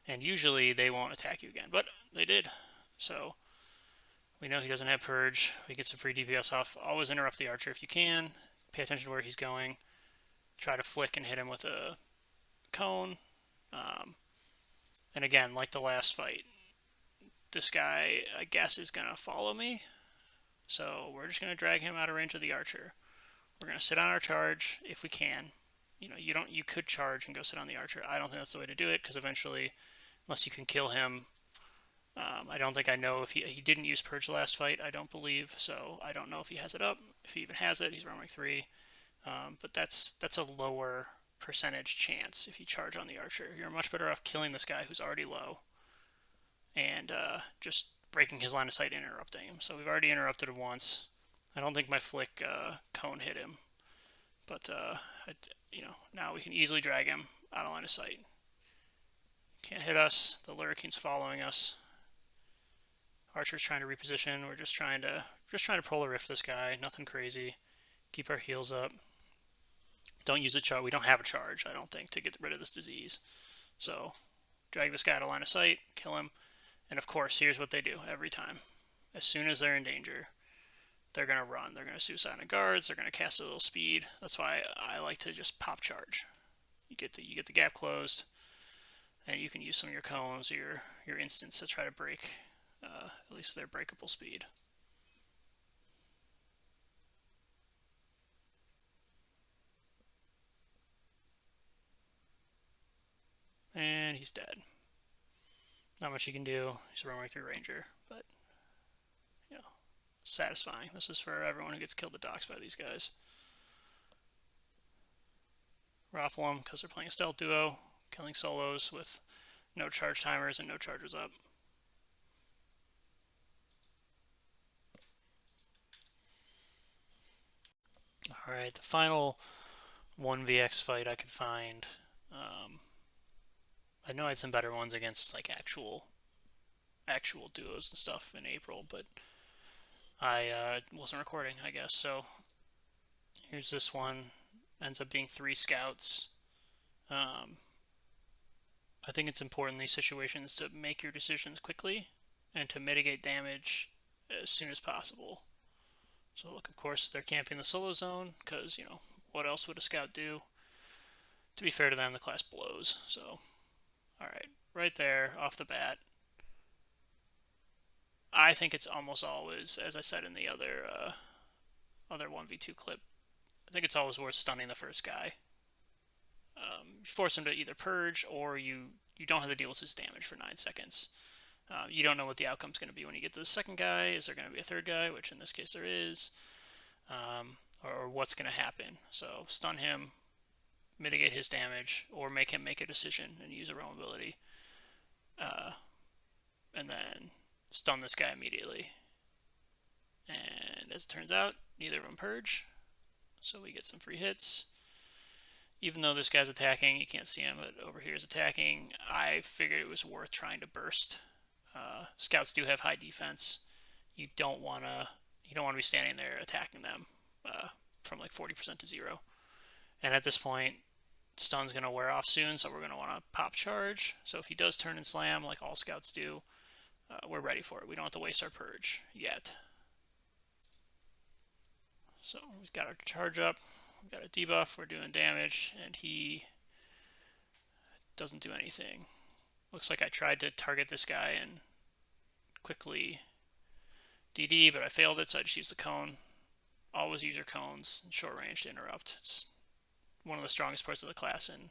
and usually they won't attack you again, but they did. So we know he doesn't have Purge. We get some free DPS off. Always interrupt the archer if you can. Pay attention to where he's going. Try to flick and hit him with a cone. And again, like the last fight, this guy, I guess, is going to follow me. So we're just going to drag him out of range of the archer. We're going to sit on our charge if we can. You could charge and go sit on the archer. I don't think that's the way to do it, because eventually, unless you can kill him, I don't think I know if he didn't use Purge the last fight, I don't believe, so I don't know if he has it up. If he even has it, he's round rank 3. But that's a lower percentage chance if you charge on the archer. You're much better off killing this guy who's already low and just breaking his line of sight and interrupting him. So we've already interrupted him once. I don't think my flick cone hit him, but now we can easily drag him out of line of sight. Can't hit us. The Lurricane's following us. Archer's trying to reposition. We're just trying to polar rift this guy. Nothing crazy. Keep our heals up. Don't use a charge. We don't have a charge, I don't think, to get rid of this disease. So drag this guy out of line of sight, kill him, and of course, here's what they do every time. As soon as they're in danger, they're going to run. They're going to suicide on guards. They're going to cast a little speed. That's why I like to just pop charge. You get the gap closed, and you can use some of your cones, your instants to try to break at least their breakable speed. And he's dead. Not much you can do. He's a running through ranger, but satisfying. This is for everyone who gets killed at docks by these guys. Raffle them because they're playing a stealth duo, killing solos with no charge timers and no charges up. Alright, the final 1vx fight I could find. I know I had some better ones against like actual duos and stuff in April, but I wasn't recording, I guess. So here's this one. Ends up being 3 scouts. I think it's important in these situations to make your decisions quickly and to mitigate damage as soon as possible. So look, of course, they're camping the solo zone because, what else would a scout do? To be fair to them, the class blows. So, alright, right there, off the bat. I think it's almost always, as I said in the other 1v2 clip, I think it's always worth stunning the first guy. You force him to either purge, or you don't have to deal with his damage for 9 seconds. You don't know what the outcome's going to be when you get to the second guy. Is there going to be a third guy, which in this case there is, or what's going to happen. So stun him, mitigate his damage, or make him make a decision and use a realm ability, and then stun this guy immediately. And as it turns out, neither of them purge, so we get some free hits. Even though this guy's attacking, you can't see him, but over here is attacking, I figured it was worth trying to burst. Scouts do have high defense. You don't want to be standing there attacking them from like 40% to 0. And at this point, stun's going to wear off soon, so we're going to want to pop charge. So if he does turn and slam, like all scouts do, we're ready for it. We don't have to waste our purge yet. So we've got our charge up, we've got a debuff, we're doing damage, and he doesn't do anything. Looks like I tried to target this guy and quickly DD, but I failed it, so I just used the cone. Always use your cones in short range to interrupt. It's one of the strongest parts of the class in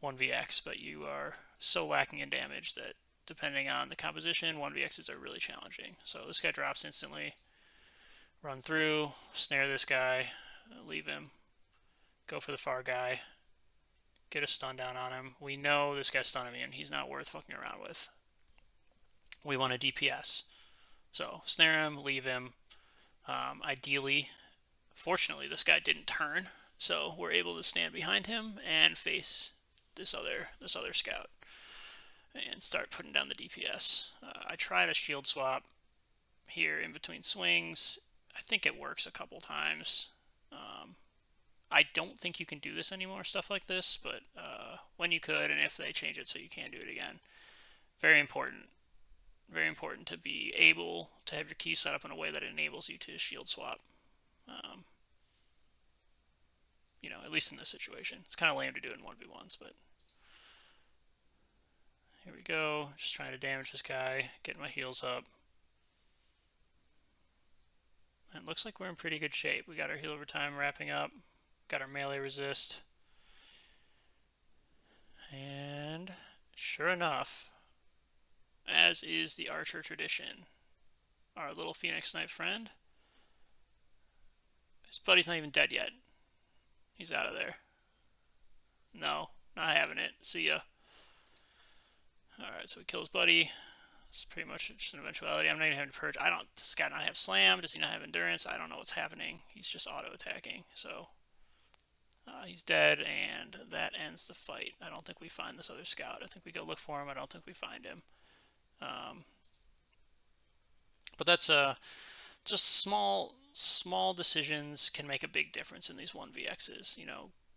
1vx, but you are so lacking in damage that depending on the composition, 1vx's are really challenging. So this guy drops instantly. Run through, snare this guy, leave him, go for the far guy, get a stun down on him. We know this guy's stun immune. He's not worth fucking around with. We want a DPS. So snare him, leave him. Ideally, fortunately, this guy didn't turn, so we're able to stand behind him and face this other scout and start putting down the DPS. I tried a shield swap here in between swings. I think it works a couple times. I don't think you can do this anymore, stuff like this, but when you could, and if they change it so you can do it again. Very important. Very important to be able to have your key set up in a way that enables you to shield swap. At least in this situation. It's kind of lame to do it in 1v1s, but here we go. Just trying to damage this guy, getting my heals up. And it looks like we're in pretty good shape. We got our heal over time wrapping up. Got our melee resist. And sure enough, as is the archer tradition, our little Phoenix Knight friend, his buddy's not even dead yet. He's out of there. No, not having it. See ya. Alright, so we kill his buddy. It's pretty much just an eventuality. I'm not even having to purge. Does this guy not have slam? Does he not have endurance? I don't know what's happening. He's just auto-attacking. So he's dead, and that ends the fight. I don't think we find this other scout. I think we go look for him. I don't think we find him. But that's just small decisions can make a big difference in these 1vx's.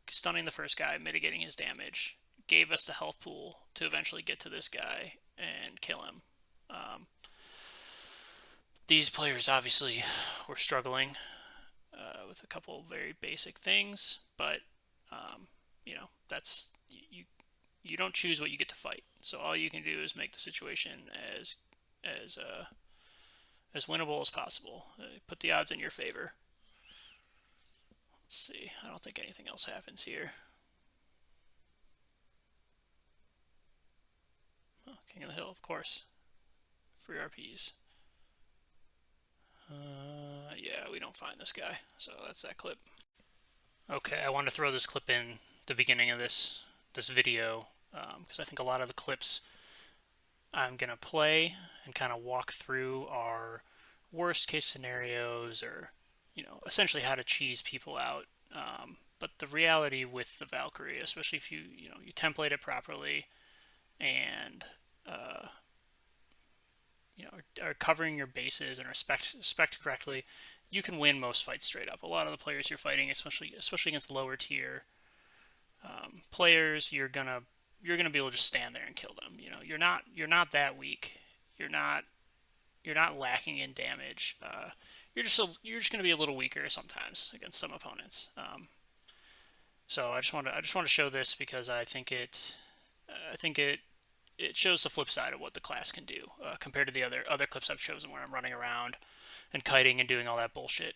Stunning the first guy, mitigating his damage, gave us the health pool to eventually get to this guy and kill him. These players obviously were struggling with a couple very basic things, but that's you don't choose what you get to fight. So all you can do is make the situation as winnable as possible. Put the odds in your favor. Let's see. I don't think anything else happens here. Oh, King of the Hill, of course. Free RPs. Yeah, we don't find this guy, so that's that clip. Okay, I wanted to throw this clip in the beginning of this video because I think a lot of the clips I'm gonna play and kind of walk through our worst case scenarios, or essentially how to cheese people out. But the reality with the Valkyrie, especially if you template it properly and are covering your bases and are spec correctly, you can win most fights straight up. A lot of the players you're fighting, especially against lower tier players, you're gonna be able to just stand there and kill them. You're not that weak. You're not lacking in damage. You're just gonna be a little weaker sometimes against some opponents. So I just want to show this because I think it shows the flip side of what the class can do compared to the other clips I've chosen where I'm running around and kiting and doing all that bullshit.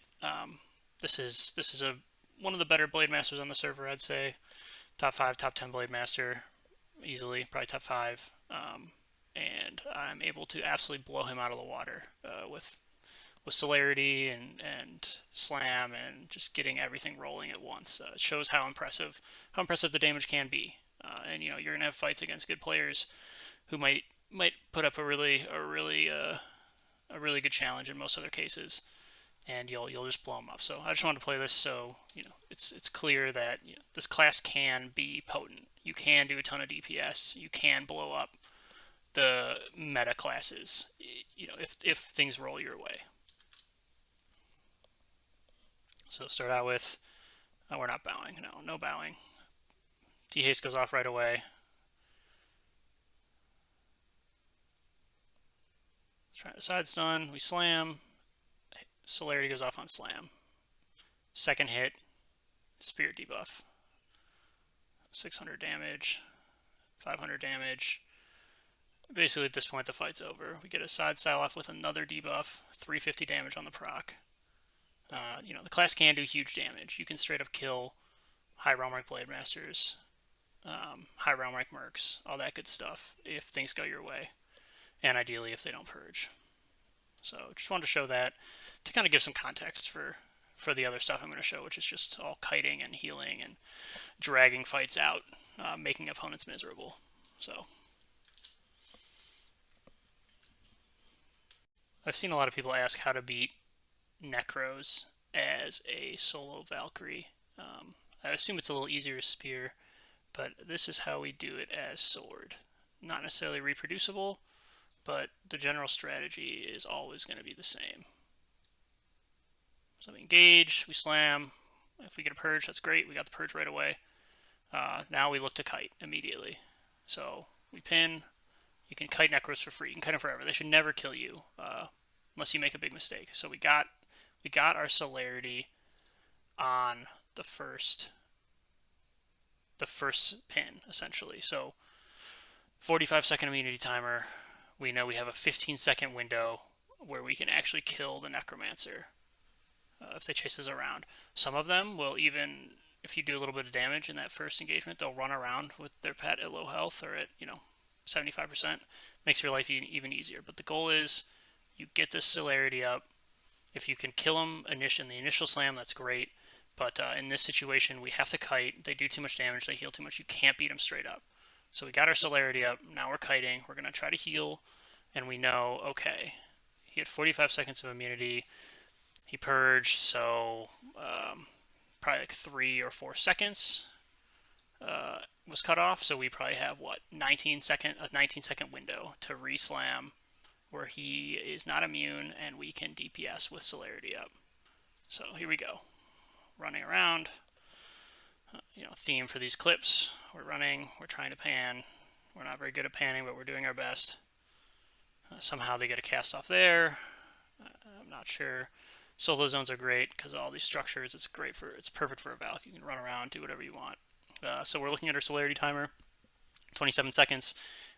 This is one of the better Blade Masters on the server, I'd say. Top 5, top 10 Blade Master, easily, probably top 5. and I'm able to absolutely blow him out of the water with celerity and slam and just getting everything rolling at once. It shows how impressive the damage can be. And you're gonna have fights against good players who might put up a really good challenge in most other cases, and you'll just blow them up. So I just wanted to play this so it's clear that this class can be potent. You can do a ton of DPS. You can blow up the meta classes. If things roll your way. So start out with, we're not bowing. No bowing. T-haste goes off right away. Try the side stun. We slam. Celerity goes off on slam. Second hit, spirit debuff. 600 damage, 500 damage. Basically at this point the fight's over. We get a side style off with another debuff, 350 damage on the proc. The class can do huge damage. You can straight up kill high realm rank blade masters, high realm rank mercs, all that good stuff if things go your way, and ideally if they don't purge. So just wanted to show that to kind of give some context for the other stuff I'm going to show, which is just all kiting and healing and dragging fights out, making opponents miserable. So I've seen a lot of people ask how to beat Necros as a solo Valkyrie. I assume it's a little easier as spear, but this is how we do it as sword. Not necessarily reproducible, but the general strategy is always going to be the same. So we engage, we slam. If we get a purge, that's great. We got the purge right away. Now we look to kite immediately. So we pin. You can kite Necros for free. You can kite them forever. They should never kill you unless you make a big mistake. So we got our celerity on the first pin, essentially. So 45-second immunity timer. We know we have a 15-second window where we can actually kill the Necromancer if they chase us around. Some of them will, even if you do a little bit of damage in that first engagement, they'll run around with their pet at low health or at 75%. Makes your life even easier. But the goal is you get this celerity up. If you can kill them in the initial slam, that's great. But in this situation, we have to kite. They do too much damage. They heal too much. You can't beat them straight up. So we got our celerity up. Now we're kiting. We're going to try to heal. And we know, okay, he had 45 seconds of immunity. He purged, so probably like 3 or 4 seconds was cut off. So we probably have, a 19-second window to re-slam where he is not immune and we can DPS with celerity up. So here we go. Running around. Theme for these clips. We're running. We're trying to pan. We're not very good at panning, but we're doing our best. Somehow they get a cast off there. I'm not sure. Solo zones are great because all these structures. It's perfect for a Valk. You can run around, do whatever you want. So we're looking at our celerity timer. 27 seconds.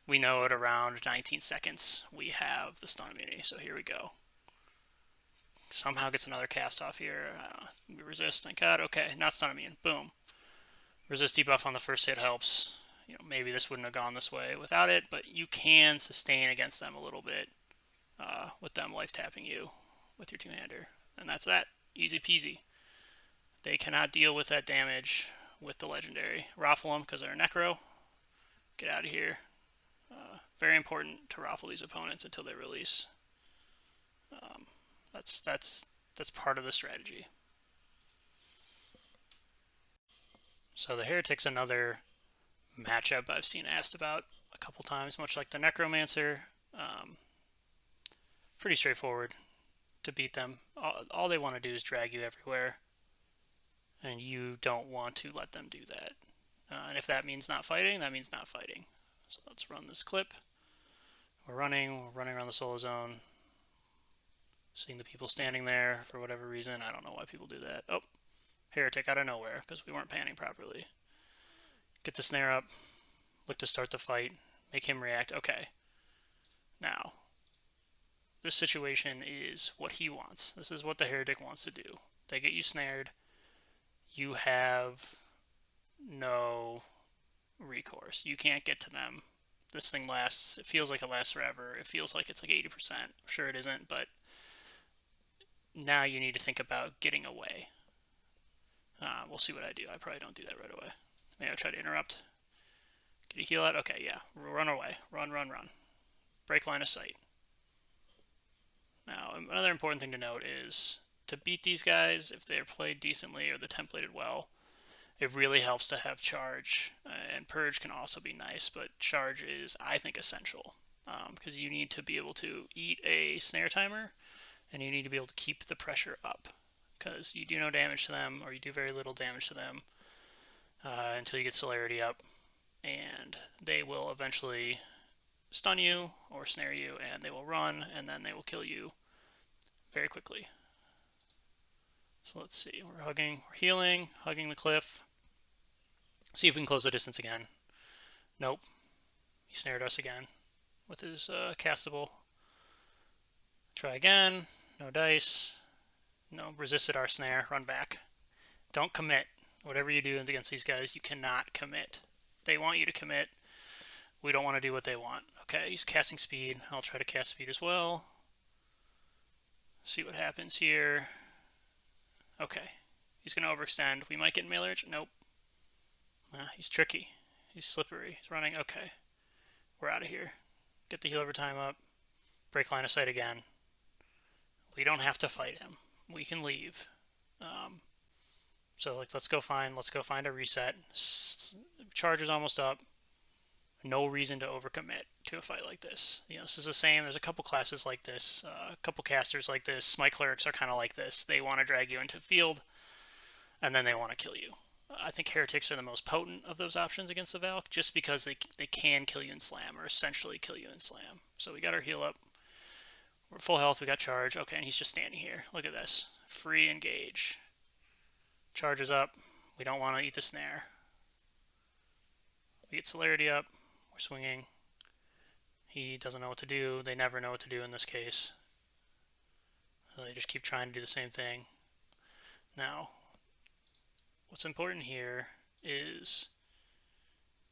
We know at around 19 seconds we have the stun immunity. So here we go. Somehow gets another cast off here. We resist. Thank God. Okay, not stun immune. Boom. Resist debuff on the first hit helps. Maybe this wouldn't have gone this way without it, but you can sustain against them a little bit with them life tapping you with your two-hander. And that's that. Easy peasy. They cannot deal with that damage with the Legendary. Raffle them because they're a Necro. Get out of here. Very important to raffle these opponents until they release. That's part of the strategy. So the Heretic's another matchup I've seen asked about a couple times, much like the Necromancer. Pretty straightforward to beat them. All they want to do is drag you everywhere, and you don't want to let them do that. And if that means not fighting, that means not fighting. So let's run this clip. We're running around the solo zone. Seeing the people standing there for whatever reason. I don't know why people do that. Oh, Heretic out of nowhere because we weren't panning properly. Get the snare up. Look to start the fight. Make him react. Okay. Now, this situation is what he wants. This is what the Heretic wants to do. They get you snared. You have no recourse. You can't get to them. this thing lasts. It feels like it lasts forever. It feels like it's like 80%. I'm sure it isn't, but now you need to think about getting away. We'll see what I do. I probably don't do that right away. Maybe I'll try to interrupt. Can you heal out? Okay, yeah. Run away. Run, run, run. Break line of sight. Now, another important thing to note is to beat these guys, if they're played decently or they're templated well, it really helps to have charge. And purge can also be nice, but charge is, I think, essential. Because you need to be able to eat a snare timer, and you need to be able to keep the pressure up. Because you do no damage to them, or you do very little damage to them until you get celerity up, and they will eventually stun you or snare you, and they will run, and then they will kill you very quickly. So let's see, we're healing, hugging the cliff. See if we can close the distance again. Nope. He snared us again with his castable. Try again. No dice. No, resisted our snare. Run back. Don't commit. Whatever you do against these guys, you cannot commit. They want you to commit. We don't want to do what they want. Okay, he's casting speed. I'll try to cast speed as well. See what happens here. Okay. He's going to overextend. We might get melee rage. Nope. He's tricky. He's slippery. He's running. Okay. We're out of here. Get the heal over time up. Break line of sight again. We don't have to fight him. We can leave. So let's go find a reset. Charge is almost up. No reason to overcommit to a fight like this. This is the same. There's a couple classes like this, a couple casters like this. Smite clerics are kind of like this. They want to drag you into the field, and then they want to kill you. I think heretics are the most potent of those options against the Valk, just because they can kill you in slam, or essentially kill you in slam. So we got our heal up. We're full health. We got charge. Okay, and he's just standing here. Look at this. Free engage. Charges up. We don't want to eat the snare. We get celerity up. We're swinging. He doesn't know what to do. They never know what to do in this case. So they just keep trying to do the same thing. Now, what's important here is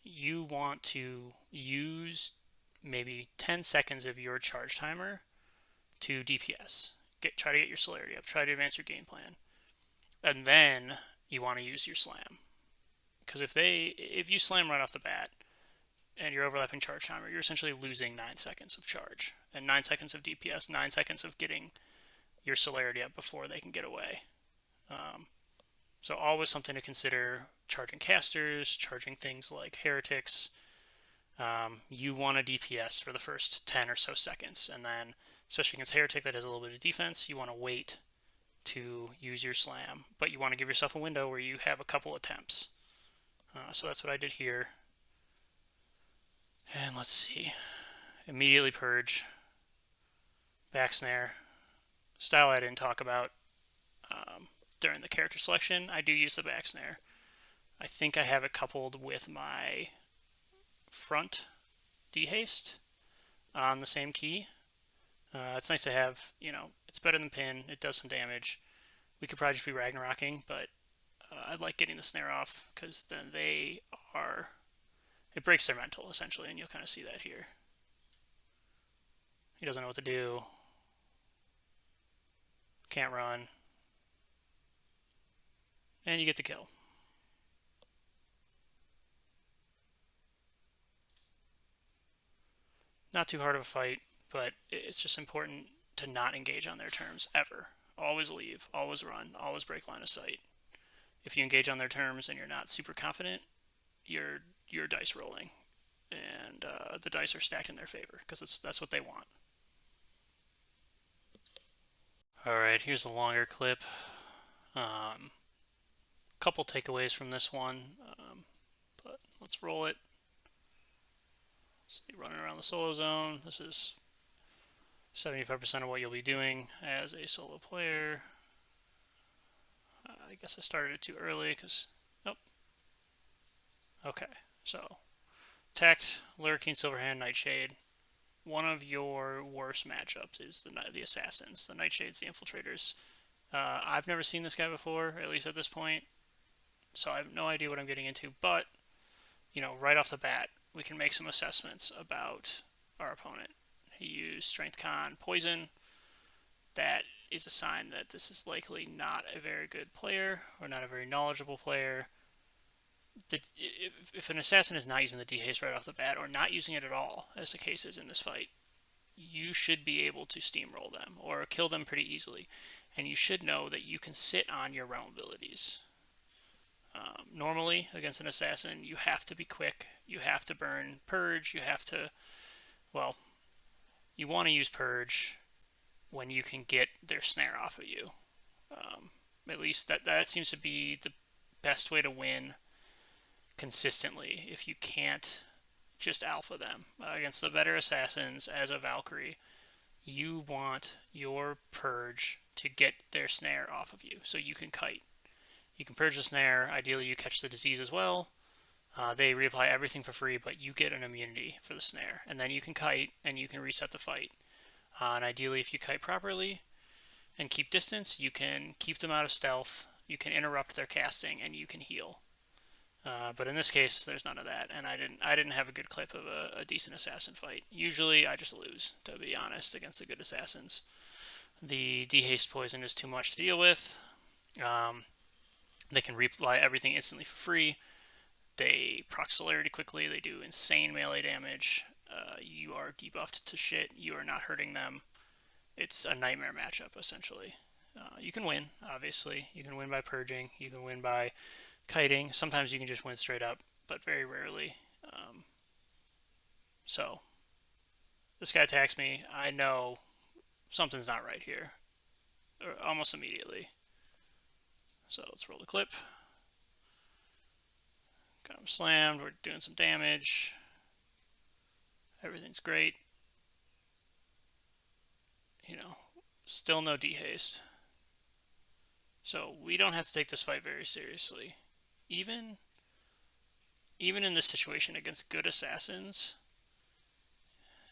you want to use maybe 10 seconds of your charge timer to DPS. Try to get your celerity up. Try to advance your game plan. And then you want to use your slam. Because if you slam right off the bat and you're overlapping charge timer, you're essentially losing 9 seconds of charge. And 9 seconds of DPS, 9 seconds of getting your celerity up before they can get away. So always something to consider. Charging casters, charging things like heretics. You want a DPS for the first 10 or so seconds. And then, especially against heretic that has a little bit of defense, you want to wait to use your slam, but you want to give yourself a window where you have a couple attempts. So that's what I did here. And let's see. Immediately purge. Back snare. Style I didn't talk about during the character selection. I do use the back snare. I think I have it coupled with my front dehaste on the same key. It's nice to have, it's better than pin. It does some damage. We could probably just be Ragnarocking, but I like getting the snare off because then it breaks their mental, essentially, and you'll kind of see that here. He doesn't know what to do. Can't run. And you get the kill. Not too hard of a fight, but it's just important to not engage on their terms, ever. Always leave, always run, always break line of sight. If you engage on their terms and you're not super confident, you're dice rolling. And the dice are stacked in their favor, because that's what they want. Alright, here's a longer clip. Couple takeaways from this one, but let's roll it. See, running around the solo zone. This is 75% of what you'll be doing as a solo player. I guess I started it too early because, nope. Okay, so Tech, Lurking, Silverhand, Nightshade. One of your worst matchups is the Assassins, the Nightshades, the Infiltrators. I've never seen this guy before, at least at this point, so I have no idea what I'm getting into, but, right off the bat, we can make some assessments about our opponent. He used Strength Con Poison. That is a sign that this is likely not a very good player or not a very knowledgeable player. If an assassin is not using the dehaste right off the bat or not using it at all, as the case is in this fight, you should be able to steamroll them or kill them pretty easily. And you should know that you can sit on your realm abilities. Normally, against an assassin, you have to be quick. You have to burn Purge. You have to, well, you want to use Purge when you can get their snare off of you. At least that seems to be the best way to win consistently if you can't just alpha them. Against the better assassins as a Valkyrie, you want your Purge to get their snare off of you so you can kite. You can purge the snare. Ideally, you catch the disease as well. They reapply everything for free, but you get an immunity for the snare. And then you can kite, and you can reset the fight. And ideally, if you kite properly and keep distance, you can keep them out of stealth, you can interrupt their casting, and you can heal. But in this case, there's none of that, and I didn't have a good clip of a decent assassin fight. Usually, I just lose, to be honest, against the good assassins. The dehaste poison is too much to deal with. They can reapply everything instantly for free. They proc celerity quickly. They do insane melee damage. You are debuffed to shit. You are not hurting them. It's a nightmare matchup, essentially. You can win, obviously. You can win by purging. You can win by kiting. Sometimes you can just win straight up, but very rarely. So, this guy attacks me. I know something's not right here. Almost immediately. So let's roll the clip. Got him slammed. We're doing some damage. Everything's great. You know, still no dehaste. So we don't have to take this fight very seriously. Even in this situation against good assassins,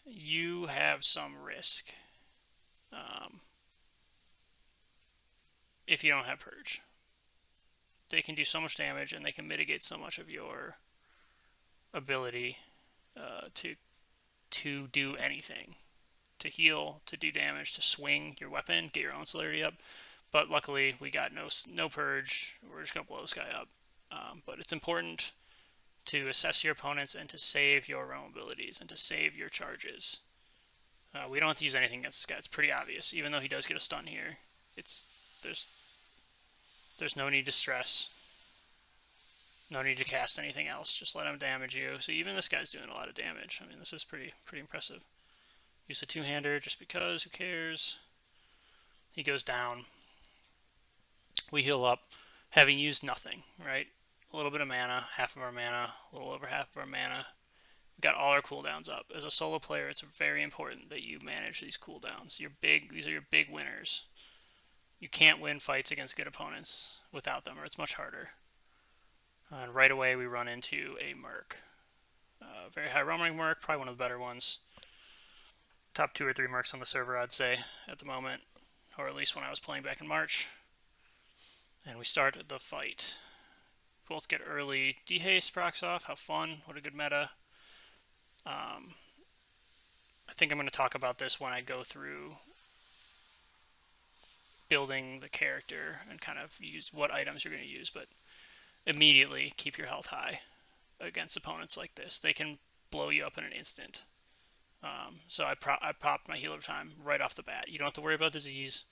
you have some risk if you don't have Purge. They can do so much damage and they can mitigate so much of your ability to do anything, to heal, to do damage, to swing your weapon, get your own celerity up. But luckily, we got no Purge. We're just going to blow this guy up. But it's important to assess your opponents and to save your own abilities and to save your charges. We don't have to use anything against this guy. It's pretty obvious. Even though he does get a stun here, there's no need to stress. No need to cast anything else. Just let him damage you. So even this guy's doing a lot of damage. I mean, this is pretty impressive. Use the two-hander just because. Who cares? He goes down. We heal up, having used nothing, right? A little bit of mana, half of our mana, a little over half of our mana. We've got all our cooldowns up. As a solo player, it's very important that you manage these cooldowns. These are your big winners. You can't win fights against good opponents without them, or it's much harder. And right away, we run into a Merc. Very high realm rank Merc, probably one of the better ones. Top 2 or 3 Mercs on the server, I'd say, at the moment. Or at least when I was playing back in March. And we start the fight. Both get early dehaste procs off. How fun. What a good meta. I think I'm going to talk about this when I go through building the character and kind of use what items you're going to use, but immediately keep your health high against opponents like this. They can blow you up in an instant. So I popped my healer time right off the bat. You don't have to worry about disease.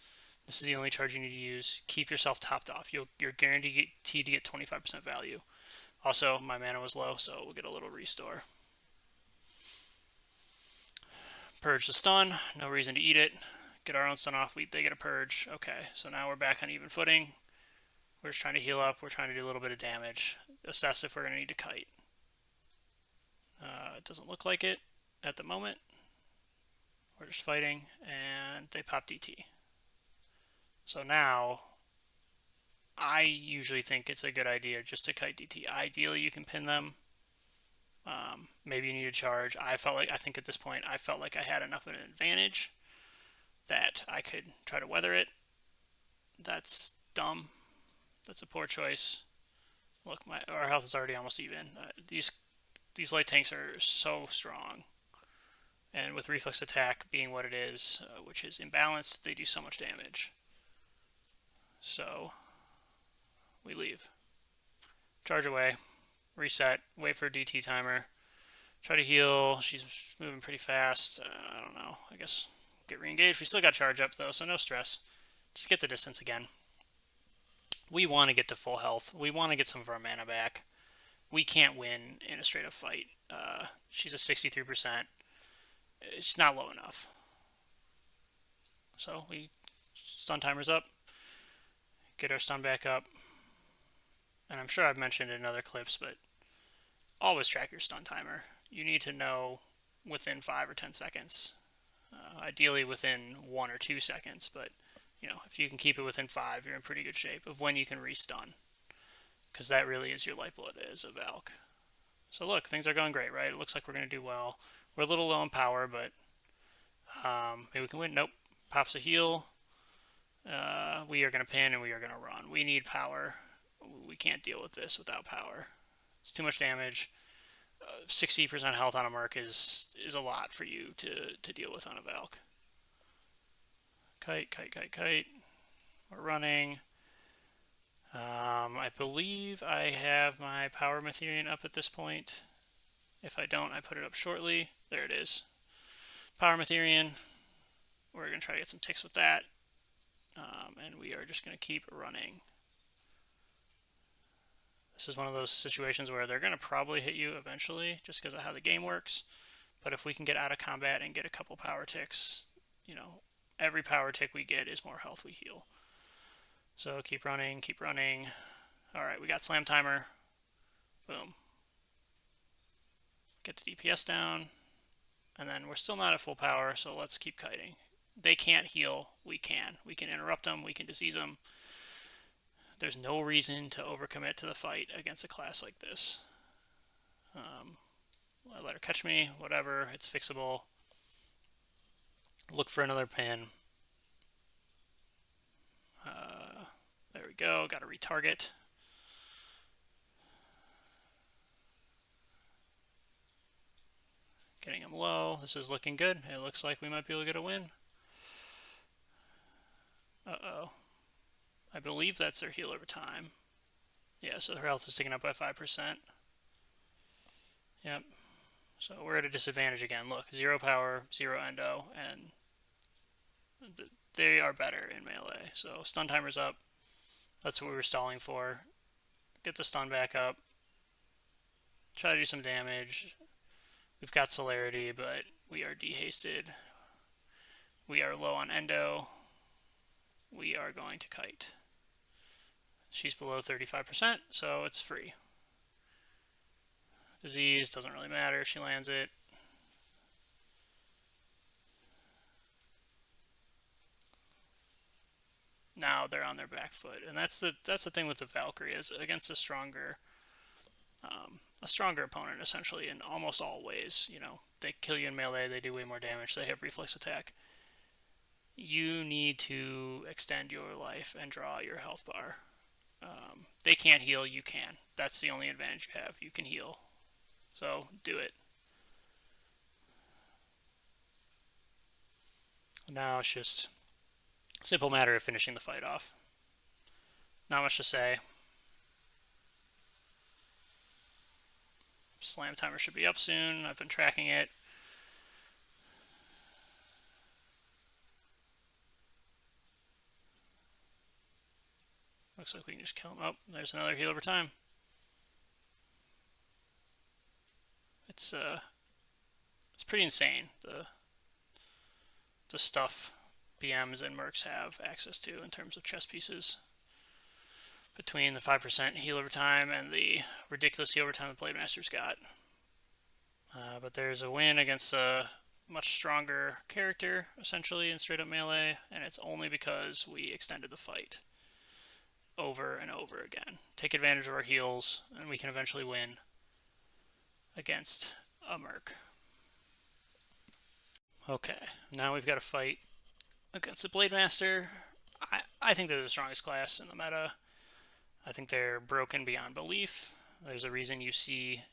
This is the only charge you need to use. Keep yourself topped off. You're guaranteed to get 25% value. Also, my mana was low, so we'll get a little restore. Purge the stun. No reason to eat it. Get our own stun off. They get a purge. Okay, so now we're back on even footing. We're just trying to heal up. We're trying to do a little bit of damage. Assess if we're going to need to kite. It doesn't look like it at the moment. We're just fighting, and they pop DT. So now, I usually think it's a good idea just to kite DT. Ideally, you can pin them. Maybe you need a charge. I think at this point, I felt like I had enough of an advantage that I could try to weather it. That's dumb. That's a poor choice. Look, our health is already almost even. These These light tanks are so strong. And with reflex attack being what it is, which is imbalanced, they do so much damage. So we leave. Charge away. Reset. Wait for a DT timer. Try to heal. She's moving pretty fast. I don't know. I guess get re-engaged. We still got charge up though, so no stress. Just get the distance again. We want to get to full health. We want to get some of our mana back. We can't win in a straight up fight. She's a 63%. It's not low enough. So we stun timers up, get our stun back up, and I'm sure I've mentioned it in other clips, but always track your stun timer. You need to know within 5 or 10 seconds, ideally within 1 or 2 seconds, but you know, if you can keep it within 5, you're in pretty good shape of when you can restun, because that really is your lifeblood as a Valk. So look, things are going great, right? It looks like we're going to do well. We're a little low in power, but maybe we can win. Nope. Pops a heal. We are going to pin and we are going to run. We need power. We can't deal with this without power. It's too much damage. 60% health on a Merc is a lot for you to deal with on a Valk. Kite, kite, kite, kite. We're running. I believe I have my Power Mytherian up at this point. If I don't, I put it up shortly. There it is. Power Mytherian. We're going to try to get some ticks with that. And we are just going to keep running. This is one of those situations where they're going to probably hit you eventually just because of how the game works. But if we can get out of combat and get a couple power ticks, you know, every power tick we get is more health we heal. So keep running, keep running. Alright, we got slam timer. Boom. Get the DPS down. And then we're still not at full power, so let's keep kiting. They can't heal. We can. We can interrupt them. We can disease them. There's no reason to overcommit to the fight against a class like this. I let her catch me. Whatever. It's fixable. Look for another pin. There we go. Got to retarget. Getting him low. This is looking good. It looks like we might be able to get a win. Uh-oh. I believe that's their heal over time. Yeah, so her health is taken up by 5%. Yep. So we're at a disadvantage again. Look, 0 power, 0 endo, and they are better in melee. So stun timer's up. That's what we were stalling for. Get the stun back up. Try to do some damage. We've got celerity, but we are dehasted. We are low on endo. We are going to kite. She's below 35%, so it's free. Disease doesn't really matter. She lands it. Now they're on their back foot, and that's the thing with the Valkyrie is against a stronger opponent essentially in almost all ways. You know, they kill you in melee, they do way more damage, they have reflex attack. You need to extend your life and draw your health bar. They can't heal, you can. That's the only advantage you have. You can heal. So do it. Now it's just a simple matter of finishing the fight off. Not much to say. Slam timer should be up soon. I've been tracking it. Looks like we can just kill him. Oh, there's another heal over time. It's pretty insane the stuff BMs and Mercs have access to in terms of chess pieces. Between the 5% heal over time and the ridiculous heal over time the Blade Master's got. But there's a win against a much stronger character, essentially, in straight up melee, and it's only because we extended the fight over and over again. Take advantage of our heals, and we can eventually win against a Merc. Okay, now we've got a fight against the Blade Master. I think they're the strongest class in the meta. I think they're broken beyond belief. There's a reason you see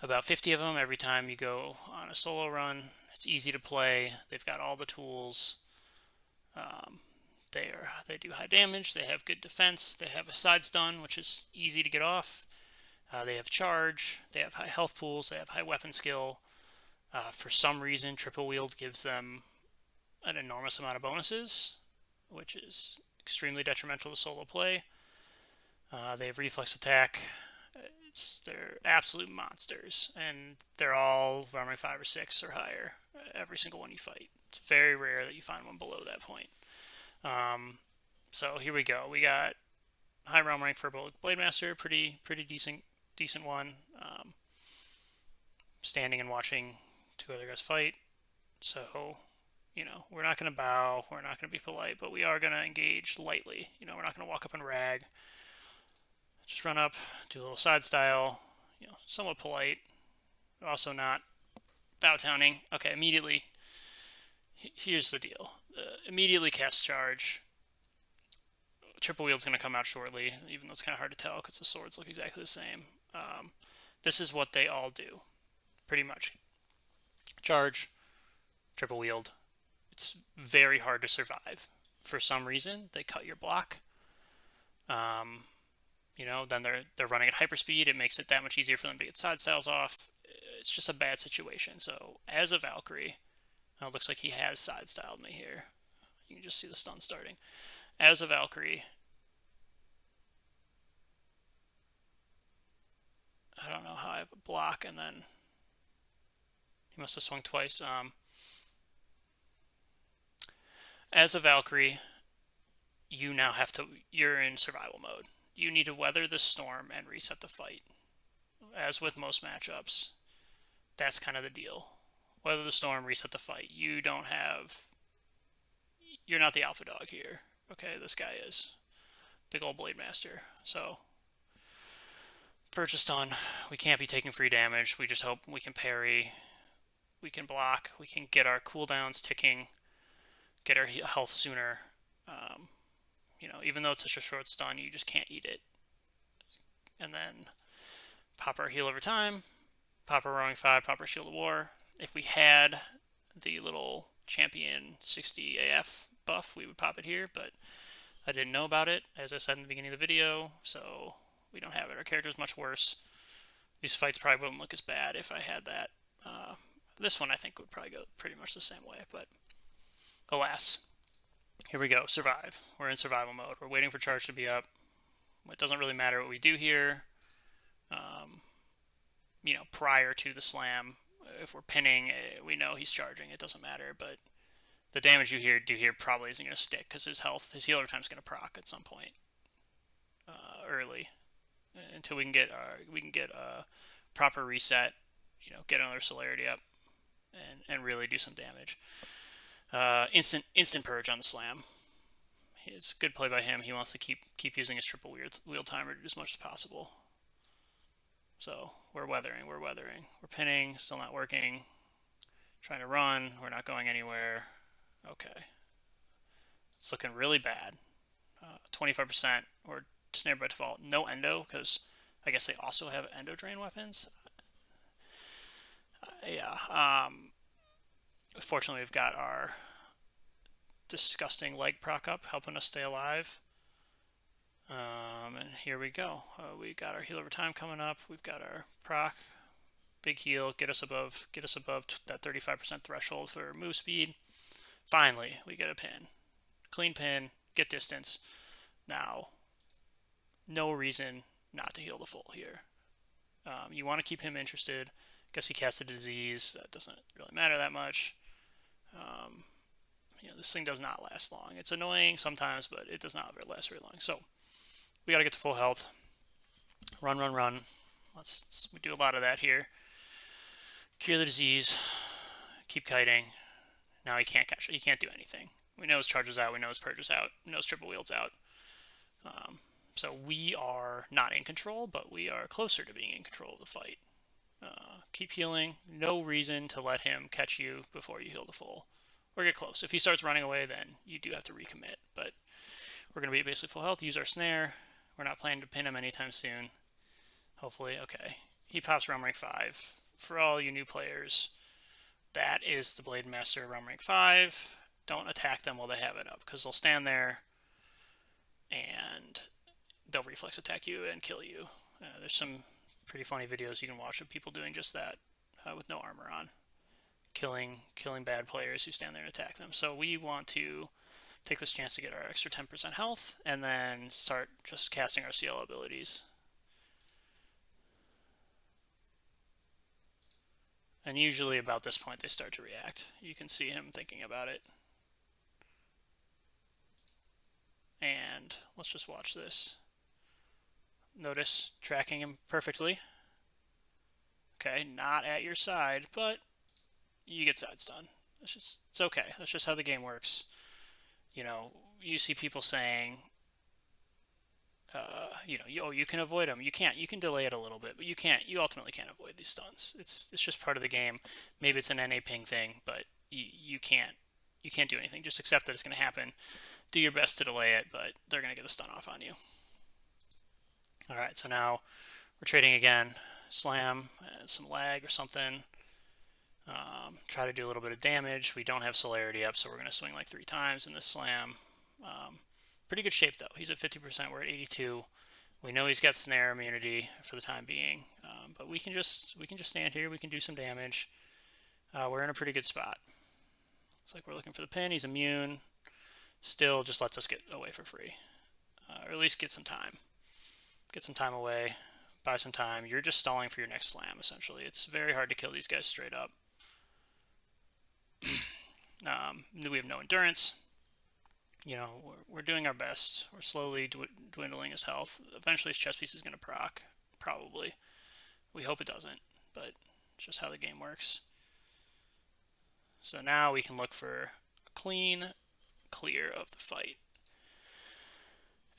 About 50 of them every time you go on a solo run. It's easy to play. They've got all the tools. Um, they do high damage. They have good defense. They have a side stun, which is easy to get off. They have charge. They have high health pools. They have high weapon skill. For some reason, triple wield gives them an enormous amount of bonuses, which is extremely detrimental to solo play. They have reflex attack. They're absolute monsters, and they're all armor 5 or 6 or higher. Every single one you fight. It's very rare that you find one below that point. So here we go. We got high realm rank for Blade Master, pretty decent one. Standing and watching two other guys fight. So, we're not going to bow, we're not going to be polite, but we are going to engage lightly. We're not going to walk up and rag. Just run up, do a little side style, somewhat polite. Also not bow towning. Okay, immediately. Here's the deal. Immediately cast charge. Triple wield's going to come out shortly, even though it's kind of hard to tell because the swords look exactly the same. This is what they all do, pretty much. Charge, triple wield. It's very hard to survive. For some reason, they cut your block. Then they're running at hyperspeed. It makes it that much easier for them to get side styles off. It's just a bad situation. So as a Valkyrie, it looks like he has side styled me here. You can just see the stun starting. As a Valkyrie, I don't know how I have a block, and then he must have swung twice. As a Valkyrie, you're in survival mode. You need to weather the storm and reset the fight. As with most matchups, that's kind of the deal. Weather the storm, reset the fight. You're not the alpha dog here. Okay, this guy is. Big old Blade Master. So, purchase done. We can't be taking free damage. We just hope we can parry. We can block. We can get our cooldowns ticking. Get our health sooner. Even though it's such a short stun, you just can't eat it. And then pop our heal over time. Pop our Roaring 5. Pop our Shield of War. If we had the little Champion 60 AF buff, we would pop it here, but I didn't know about it, as I said in the beginning of the video, so we don't have it. Our character's much worse. These fights probably wouldn't look as bad if I had that. This one I think would probably go pretty much the same way, but alas. Here we go, survive. We're in survival mode. We're waiting for charge to be up. It doesn't really matter what we do here. Prior to the slam, if we're pinning, we know he's charging. It doesn't matter, but the damage you do here probably isn't going to stick because his heal over time is going to proc at some point early until we can get a proper reset. Get another celerity up and really do some damage. Instant purge on the slam. It's good play by him. He wants to keep using his triple wheel timer to do as much as possible. So we're weathering. We're pinning. Still not working. Trying to run. We're not going anywhere. Okay. It's looking really bad. 25% or snare by default. No endo because I guess they also have endo drain weapons. Fortunately, we've got our disgusting leg proc up, helping us stay alive. And here we go. We got our heal over time coming up. We've got our proc, big heal, get us above that 35% threshold for move speed. Finally, we get a pin, clean pin, get distance. Now, no reason not to heal the full here. You want to keep him interested. Guess he casted disease. That doesn't really matter that much. This thing does not last long. It's annoying sometimes, but it does not last very long. So we got to get to full health. Run. We do a lot of that here. Cure the disease. Keep kiting. Now he can't catch it. He can't do anything. We know his charge is out. We know his purge is out. We know his triple wield's out. So we are not in control, but we are closer to being in control of the fight. Keep healing. No reason to let him catch you before you heal the full. Or get close. If he starts running away, then you do have to recommit. But we're going to be basically full health. Use our snare. We're not planning to pin him anytime soon. Hopefully. Okay. he pops realm rank 5. For all you new players, that is the Blade Master realm rank 5. Don't attack them while they have it up, because they'll stand there and they'll reflex attack you and kill you. There's some pretty funny videos you can watch of people doing just that with no armor on, killing bad players who stand there and attack them. So we want to take this chance to get our extra 10% health and then start just casting our CL abilities. And usually about this point they start to react. You can see him thinking about it. And let's just watch this. Notice tracking him perfectly. Okay, not at your side, but you get side stun. It's okay. That's just how the game works. You know, you see people saying, you can avoid them. You can't. You can delay it a little bit, but you can't. You ultimately can't avoid these stuns. It's just part of the game. Maybe it's an NA ping thing, but you can't do anything. Just accept that it's going to happen. Do your best to delay it, but they're going to get a stun off on you. All right, so now we're trading again. Slam, some lag or something. Try to do a little bit of damage. We don't have celerity up, so we're going to swing like 3 times in this slam. Pretty good shape though. He's at 50%. We're at 82. We know he's got snare immunity for the time being, but we can just stand here. We can do some damage. We're in a pretty good spot. Looks like we're looking for the pin. He's immune. Still just lets us get away for free, or at least get some time. Get some time away. Buy some time. You're just stalling for your next slam, essentially. It's very hard to kill these guys straight up. We have no endurance. You know, we're doing our best. We're slowly dwindling his health. Eventually his chest piece is going to proc, probably. We hope it doesn't, but it's just how the game works. So now we can look for a clean clear of the fight.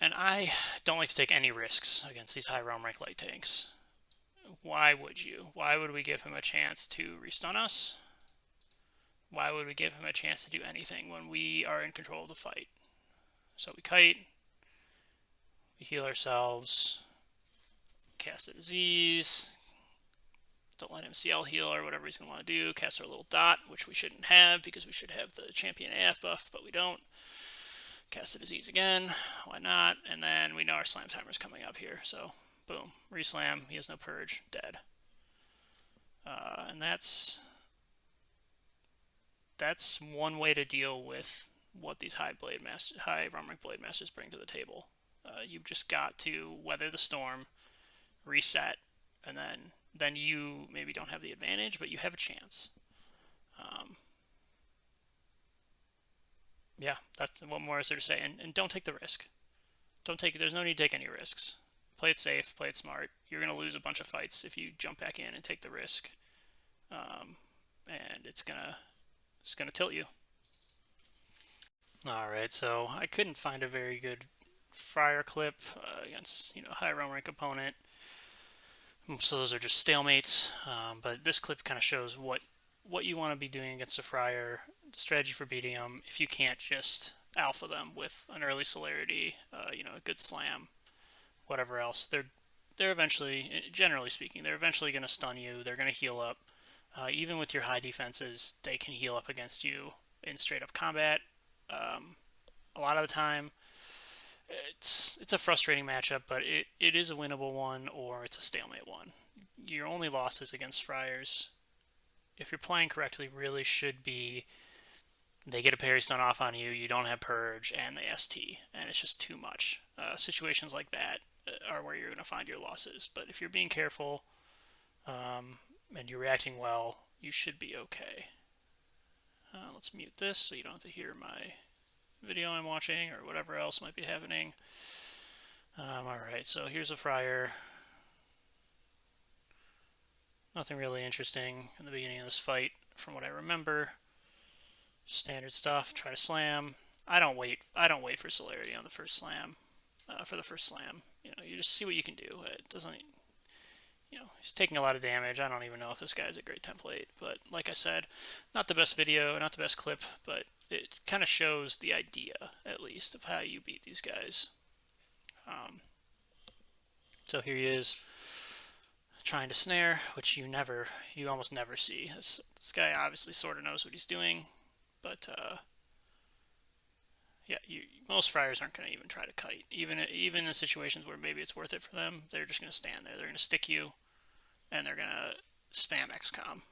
And I don't like to take any risks against these high realm rank light tanks. Why would you? Why would we give him a chance to restun us? Why would we give him a chance to do anything when we are in control of the fight? So we kite, we heal ourselves, cast a disease, don't let him CL heal or whatever he's going to want to do, cast our little dot, which we shouldn't have because we should have the champion AF buff, but we don't. Cast a disease again, why not? And then we know our slam timer's coming up here, so boom, reslam, he has no purge, dead. And that's one way to deal with what these high realm rank blade masters bring to the table. You've just got to weather the storm, reset, and then you maybe don't have the advantage, but you have a chance. Yeah, that's what more is there to say. And don't take the risk. There's no need to take any risks. Play it safe, play it smart. You're going to lose a bunch of fights if you jump back in and take the risk. And it's gonna tilt you. Alright, so I couldn't find a very good Friar clip against high realm rank opponent. So those are just stalemates. But this clip kind of shows what you want to be doing against a Friar, the strategy for beating them, if you can't just alpha them with an early celerity, a good slam, whatever else. They're eventually, generally speaking, they're eventually going to stun you. They're going to heal up. Even with your high defenses, they can heal up against you in straight up combat. A lot of the time, it's a frustrating matchup, but it is a winnable one or it's a stalemate one. Your only losses against Friars, if you're playing correctly, really should be they get a parry stun off on you, you don't have purge, and they ST, and it's just too much. Situations like that are where you're going to find your losses. But if you're being careful and you're reacting well, you should be okay. Let's mute this so you don't have to hear my video I'm watching or whatever else might be happening. Alright, so here's a Friar. Nothing really interesting in the beginning of this fight from what I remember. Standard stuff, try to slam. I don't wait for celerity on the first slam. For the first slam. You just see what you can do. It doesn't, he's taking a lot of damage. I don't even know if this guy's a great template, but like I said, not the best video, not the best clip, but it kind of shows the idea, at least, of how you beat these guys. So here he is. trying to snare, which you almost never see. This guy obviously sort of knows what he's doing, but yeah, most friars aren't going to even try to kite. Even in situations where maybe it's worth it for them, they're just going to stand there. They're going to stick you, and they're going to spam XCOM.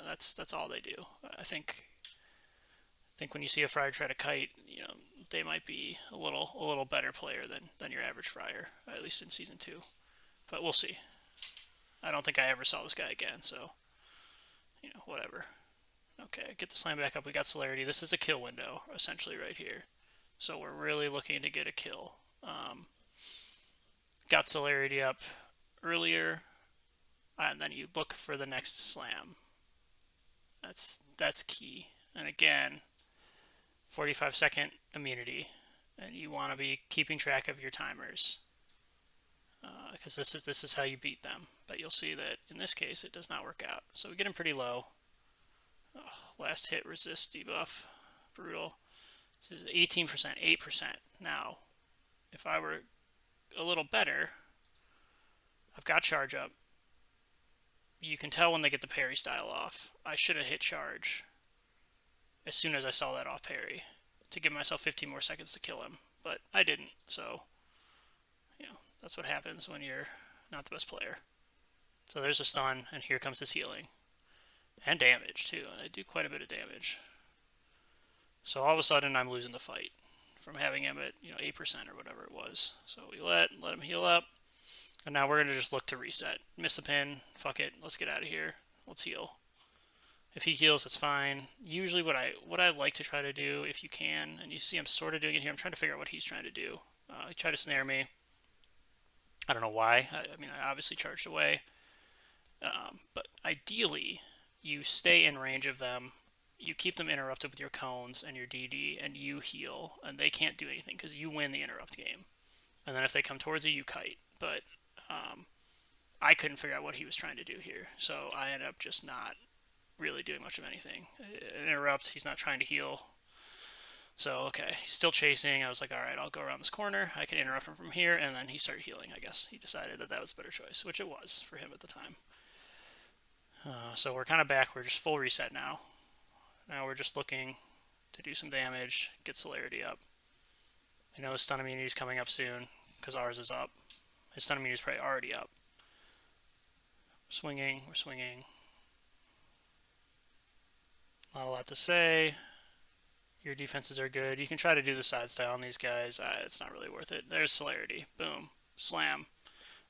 That's all they do. I think when you see a friar try to kite, they might be a little better player than your average friar, at least in season 2. But we'll see. I don't think I ever saw this guy again, so whatever. Okay, get the slam back up. We got celerity. This is a kill window, essentially, right here. So we're really looking to get a kill. Got celerity up earlier, and then you look for the next slam. That's key. And again, 45-second immunity, and you want to be keeping track of your timers, because this is how you beat them. But you'll see that in this case it does not work out. So we get him pretty low. Last hit resist debuff, brutal. This is 18%, 8%. Now, if I were a little better, I've got charge up. You can tell when they get the parry style off. I should have hit charge as soon as I saw that off parry to give myself 15 more seconds to kill him, but I didn't. So, that's what happens when you're not the best player. So there's a stun, and here comes his healing. And damage, too. I do quite a bit of damage. So all of a sudden, I'm losing the fight from having him at 8% or whatever it was. So we let him heal up, and now we're going to just look to reset. Miss the pin. Fuck it. Let's get out of here. Let's heal. If he heals, that's fine. Usually what I like to try to do, if you can, and you see I'm sort of doing it here, I'm trying to figure out what he's trying to do. He tried to snare me. I don't know why. I mean, I obviously charged away. But ideally, you stay in range of them. You keep them interrupted with your cones and your DD, and you heal, and they can't do anything because you win the interrupt game. And then if they come towards you, you kite. But I couldn't figure out what he was trying to do here, so I ended up just not really doing much of anything. Interrupt, he's not trying to heal. So, okay, he's still chasing. I was like, alright, I'll go around this corner. I can interrupt him from here, and then he started healing, I guess. He decided that was a better choice, which it was for him at the time. So we're kind of back. We're just full reset now. Now we're just looking to do some damage, get celerity up. I know his stun immunity is coming up soon, because ours is up. His stun immunity is probably already up. We're swinging. Not a lot to say. Your defenses are good. You can try to do the side style on these guys. It's not really worth it. There's celerity. Boom. Slam.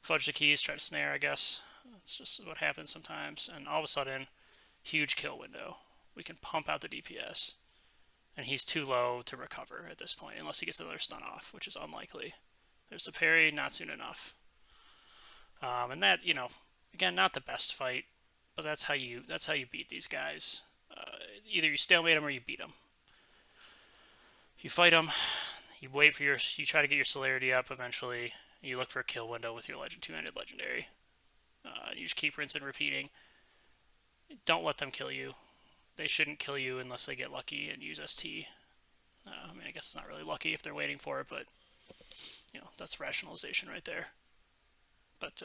Fudge the keys. Try to snare, I guess. That's just what happens sometimes. And all of a sudden, huge kill window. We can pump out the DPS. And he's too low to recover at this point, unless he gets another stun off, which is unlikely. There's the parry. Not soon enough. And that, again, not the best fight, but that's how you beat these guys. Either you stalemate them or you beat them. You fight them, you try to get your celerity up eventually, you look for a kill window with your two-handed legendary. You just keep rinsing and repeating. Don't let them kill you. They shouldn't kill you unless they get lucky and use ST. I mean, I guess it's not really lucky if they're waiting for it, but, that's rationalization right there. But,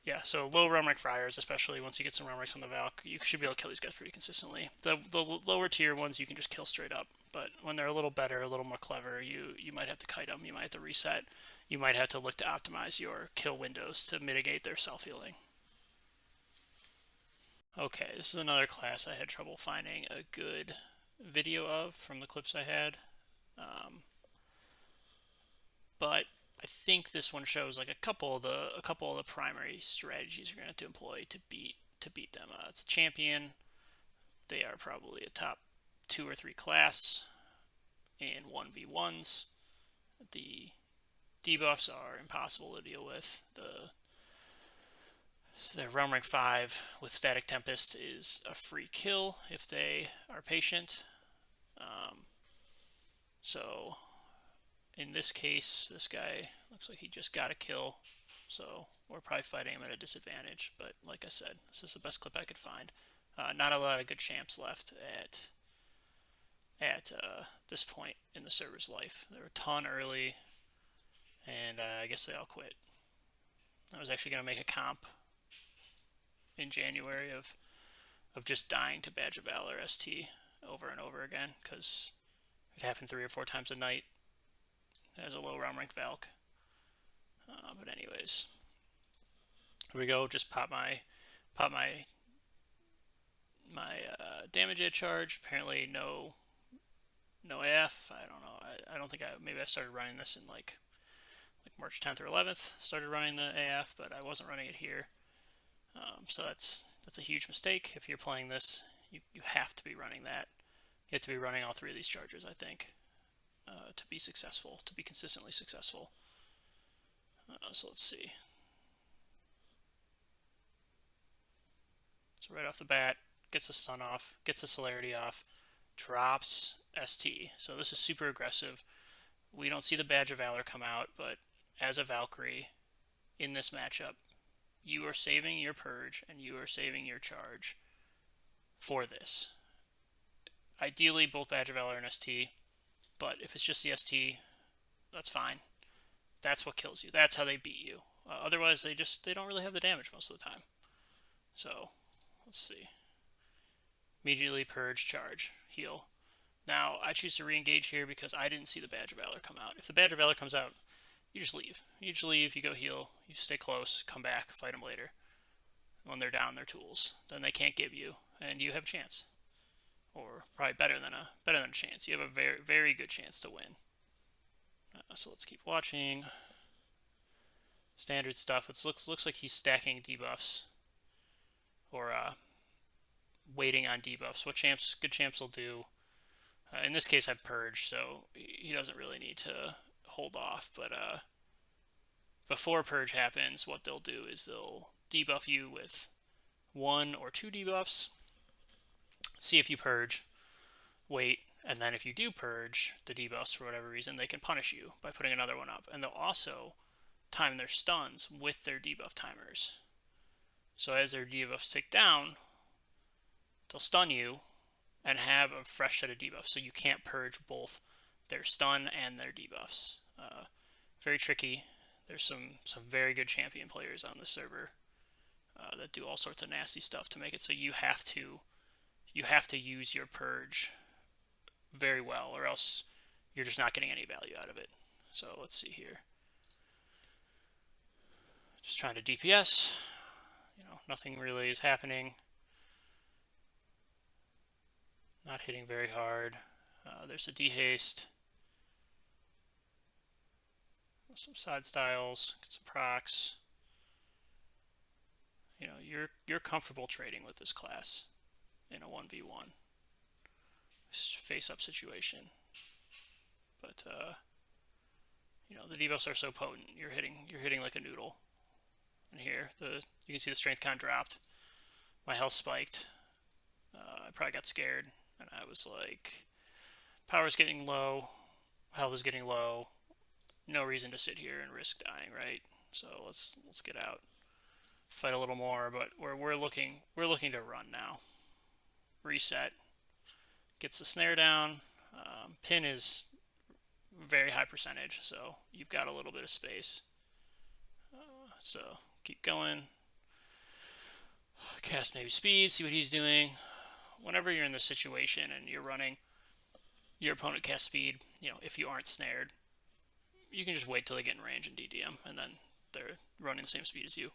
yeah, so low realm rank friars, especially once you get some realm ranks on the Valk, you should be able to kill these guys pretty consistently. The lower tier ones you can just kill straight up, but when they're a little better, a little more clever, you might have to kite them, you might have to reset, you might have to look to optimize your kill windows to mitigate their self-healing. Okay, this is another class I had trouble finding a good video of from the clips I had. But I think this one shows like a couple of the primary strategies you're going to have to employ to beat them. It's a champion. They are probably a top 2 or 3 class in 1v1s. The debuffs are impossible to deal with. The realm rank 5 with Static Tempest is a free kill if they are patient. So in this case, this guy looks like he just got a kill, so we're probably fighting him at a disadvantage. But like I said, this is the best clip I could find. Not a lot of good champs left at this point in the server's life. There were a ton early, and I guess they all quit. I was actually going to make a comp in January of just dying to Badge of Valor ST over and over again, because it happened 3 or 4 times a night as a low realm rank Valk. But anyways, here we go. Just pop my damage edge charge. Apparently no AF. I don't know. I don't think maybe I started running this in like March 10th or 11th. Started running the AF, but I wasn't running it here. So that's a huge mistake. If you're playing this, you have to be running that. You have to be running all 3 of these charges, I think, to be successful, to be consistently successful. So let's see. So right off the bat, gets the stun off, gets the celerity off, drops ST. So this is super aggressive. We don't see the Badge of Valor come out, but as a Valkyrie in this matchup, you are saving your purge and you are saving your charge for this. Ideally, both Badge of Valor and ST, but if it's just the ST, that's fine. That's what kills you. That's how they beat you. Otherwise, they don't really have the damage most of the time. So, let's see. Immediately purge, charge, heal. Now, I choose to re-engage here because I didn't see the Badge of Valor come out. If the Badge of Valor comes out, you just leave. You just leave, you go heal, you stay close, come back, fight them later. When they're down their tools, then they can't give you, and you have a chance. Or probably better than a chance. You have a very, very good chance to win. So let's keep watching. Standard stuff. It looks like he's stacking debuffs. Or waiting on debuffs. What good champs will do. In this case, I've purged, so he doesn't really need to hold off. But before purge happens, what they'll do is they'll debuff you with 1 or 2 debuffs. See if you purge. Wait. And then if you do purge the debuffs for whatever reason, they can punish you by putting another one up. And they'll also time their stuns with their debuff timers. So as their debuffs tick down, they'll stun you and have a fresh set of debuffs. So you can't purge both their stun and their debuffs. Very tricky. There's some very good champion players on this server that do all sorts of nasty stuff to make it so you have to use your purge very well, or else you're just not getting any value out of it. So let's see here. Just trying to DPS. Nothing really is happening. Not hitting very hard. There's a dehaste. Some side styles, get some procs. You're comfortable trading with this class in a 1v1 face-up situation. But the debuffs are so potent. You're hitting like a noodle. And here, you can see the strength con dropped. My health spiked. I probably got scared, and I was like, power's getting low, health is getting low. No reason to sit here and risk dying, right? So let's get out, fight a little more. But we're looking to run now. Reset. Gets the snare down. Pin is very high percentage, so you've got a little bit of space. So keep going. Cast maybe speed, see what he's doing. Whenever you're in this situation and you're running, your opponent casts speed, if you aren't snared, you can just wait till they get in range and DDM, and then they're running the same speed as you.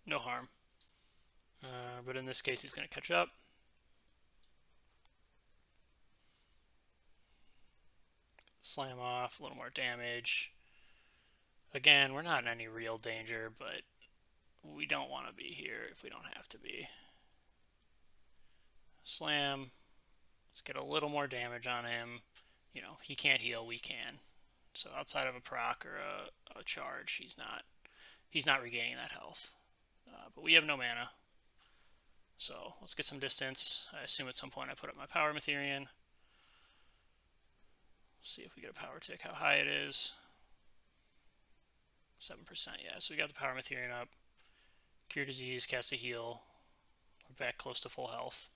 No harm. But in this case, he's going to catch up. Slam off, a little more damage. Again, we're not in any real danger, but we don't want to be here if we don't have to be. Slam. Let's get a little more damage on him. He can't heal, we can. So outside of a proc or a charge, he's not regaining that health. But we have no mana. So let's get some distance. I assume at some point I put up my power Matherian. See if we get a power tick, how high it is. 7%, yeah. So we got the power Matherian up. Cure disease, cast a heal. We're back close to full health.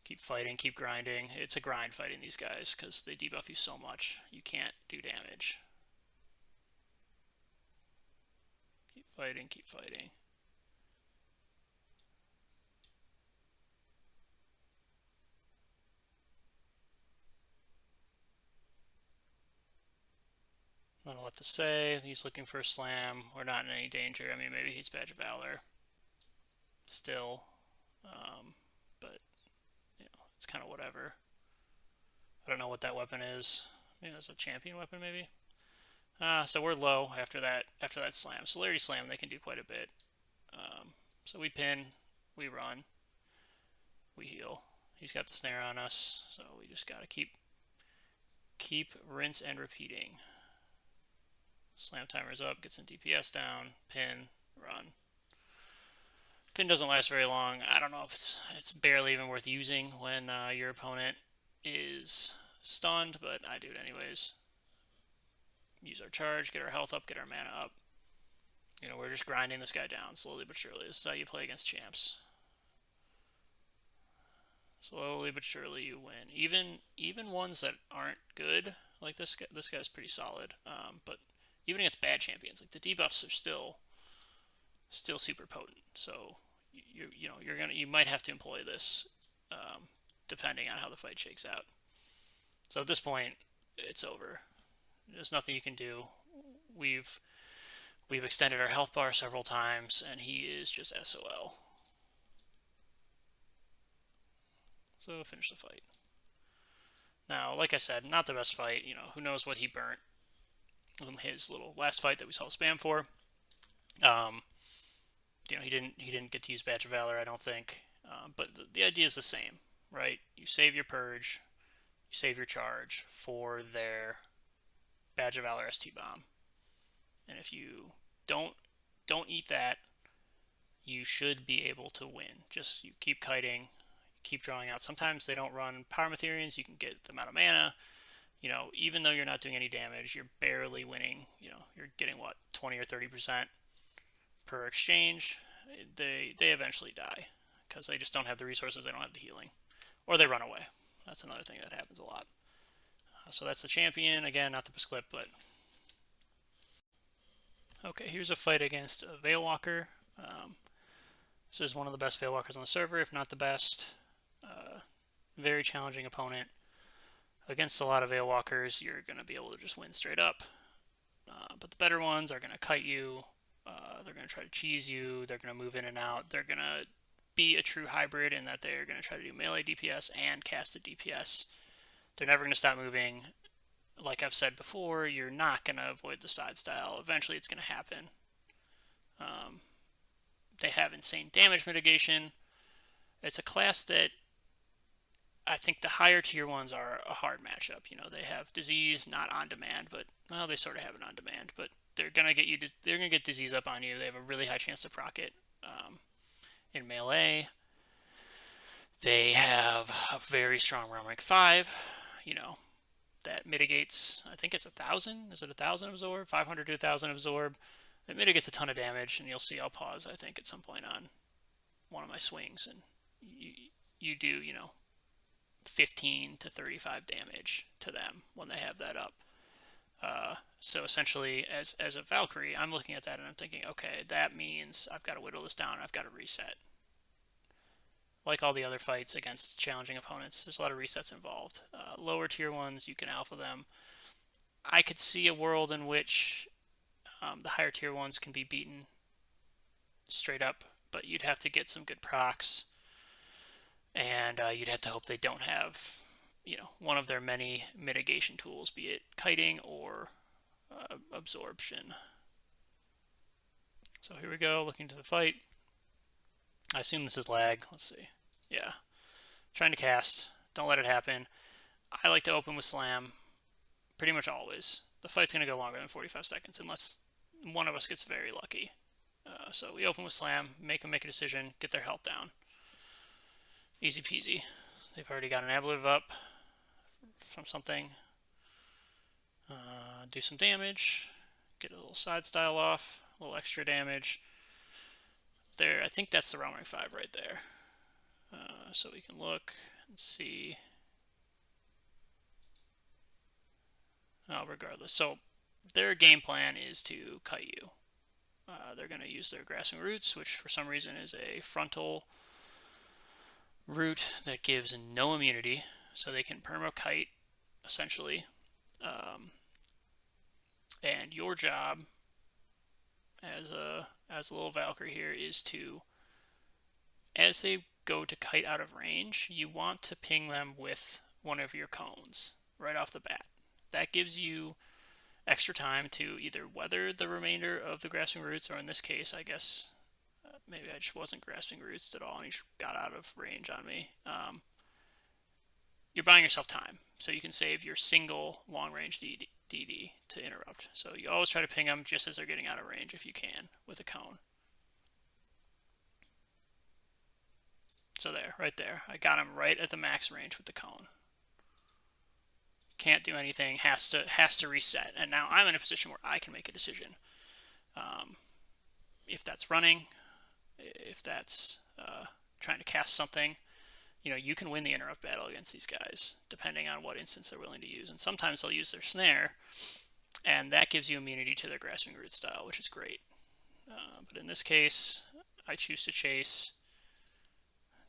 Keep fighting, keep grinding. It's a grind fighting these guys because they debuff you so much. You can't do damage. Keep fighting, keep fighting. don't know what to say. He's looking for a slam. We're not in any danger. I mean, maybe he's Badge of Valor still, but you know, it's kind of whatever. I don't know what that weapon is. Maybe that's a champion weapon, maybe. So we're low after that slam. Celerity slam, they can do quite a bit. So we pin, we run, we heal. He's got the snare on us, so we just gotta keep rinse and repeating. Slam timer's up, get some DPS down, pin, run. Pin doesn't last very long. I don't know if it's barely even worth using when your opponent is stunned, but I do it anyways. Use our charge, get our health up, get our mana up. You know, we're just grinding this guy down slowly but surely. This is how you play against champs. Slowly but surely you win. Even ones that aren't good, like this guy's pretty solid. But even against bad champions, like the debuffs are still super potent. So you might have to employ this depending on how the fight shakes out. So at this point, it's over. There's nothing you can do. We've extended our health bar several times, and he is just SOL. So finish the fight. Now, like I said, not the best fight. You know, who knows what he burnt in his little last fight that we saw spam for. You know, he didn't get to use Badge of Valor, I don't think. But the idea is the same, right? You save your purge, you save your charge for their Badge of Valor ST bomb, and if you don't eat that, you should be able to win. Just you keep kiting, keep drawing out. Sometimes they don't run Power Matherians. You can get them out of mana. You know, even though you're not doing any damage, you're barely winning. You know, you're getting what, 20 or 30% per exchange. They eventually die because they just don't have the resources. They don't have the healing, or they run away. That's another thing that happens a lot. So that's the champion. Again, not the best clip, but okay. Here's a fight against a Veilwalker. This is one of the best Veilwalkers on the server, if not the best. Very challenging opponent. Against a lot of Veilwalkers, you're going to be able to just win straight up. But the better ones are going to kite you. They're going to try to cheese you. They're going to move in and out. They're going to be a true hybrid in that they're going to try to do melee DPS and casted DPS. They're never going to stop moving. Like I've said before, you're not going to avoid the side style. Eventually it's going to happen. They have insane damage mitigation. It's a class that I think the higher tier ones are a hard matchup. You know, they have disease, not on demand, but well, they sort of have it on demand. But they're gonna get you. They're gonna get disease up on you. They have a really high chance to proc it. In melee, they have a very strong realm rank 5. You know, that mitigates. I think it's 1,000. Is it 1,000 absorb? 500 to 1,000 absorb. It mitigates a ton of damage, and you'll see I'll pause, I think, at some point on one of my swings, and you do, you know, 15 to 35 damage to them when they have that up. So essentially, as a Valkyrie, I'm looking at that and I'm thinking, okay, that means I've got to whittle this down, I've got to reset. Like all the other fights against challenging opponents, there's a lot of resets involved. Lower tier ones, you can alpha them. I could see a world in which the higher tier ones can be beaten straight up, but you'd have to get some good procs, and you'd have to hope they don't have, you know, one of their many mitigation tools, be it kiting or absorption. So here we go, looking to the fight. I assume this is lag. Let's see. Yeah. Trying to cast. Don't let it happen. I like to open with slam pretty much always. The fight's going to go longer than 45 seconds unless one of us gets very lucky. So we open with slam, make them make a decision, get their health down. Easy peasy. They've already got an ablative up from something. Do some damage. Get a little side style off. A little extra damage. There, I think that's the realm rank 5 right there. So we can look and see. Oh, regardless. So their game plan is to kite you. They're going to use their grasping roots, which for some reason is a frontal root that gives no immunity, so they can perma kite essentially. And your job as a little Valkyrie here is to, as they go to kite out of range, you want to ping them with one of your cones right off the bat. That gives you extra time to either weather the remainder of the grasping roots, or in this case, I guess maybe I just wasn't grasping roots at all and you just got out of range on me. You're buying yourself time, so you can save your single long-range DD to interrupt. So you always try to ping them just as they're getting out of range if you can with a cone. So there, right there, I got him right at the max range with the cone. Can't do anything, has to reset, and now I'm in a position where I can make a decision. If that's running, if that's trying to cast something, you can win the interrupt battle against these guys, depending on what instance they're willing to use. And sometimes they'll use their snare, and that gives you immunity to their grasping root style, which is great. But in this case, I choose to chase.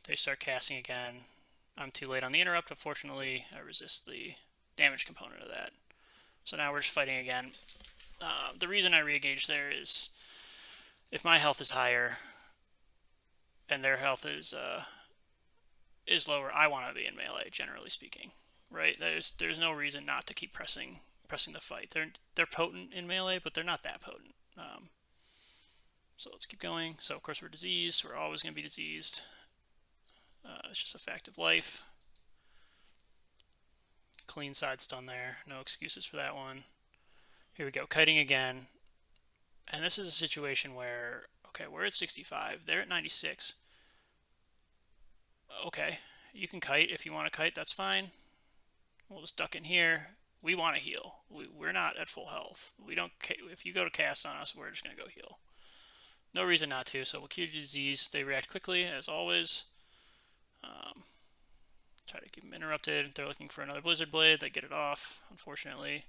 They start casting again. I'm too late on the interrupt. Unfortunately, I resist the damage component of that. So now we're just fighting again. The reason I re-engage there is if my health is higher and their health is lower, I want to be in melee, generally speaking, right? There's no reason not to keep pressing the fight. They're potent in melee, but they're not that potent. So let's keep going. So of course we're diseased. We're always going to be diseased. It's just a fact of life. Clean side stun there. No excuses for that one. Here we go. Kiting again. And this is a situation where, okay, we're at 65. They're at 96. Okay, you can kite if you want to kite. That's fine. We'll just duck in here. We want to heal. We're not at full health. We don't. If you go to cast on us, we're just going to go heal. No reason not to. So we'll cure disease. They react quickly, as always. Try to keep them interrupted. They're looking for another Blizzard Blade. They get it off, unfortunately.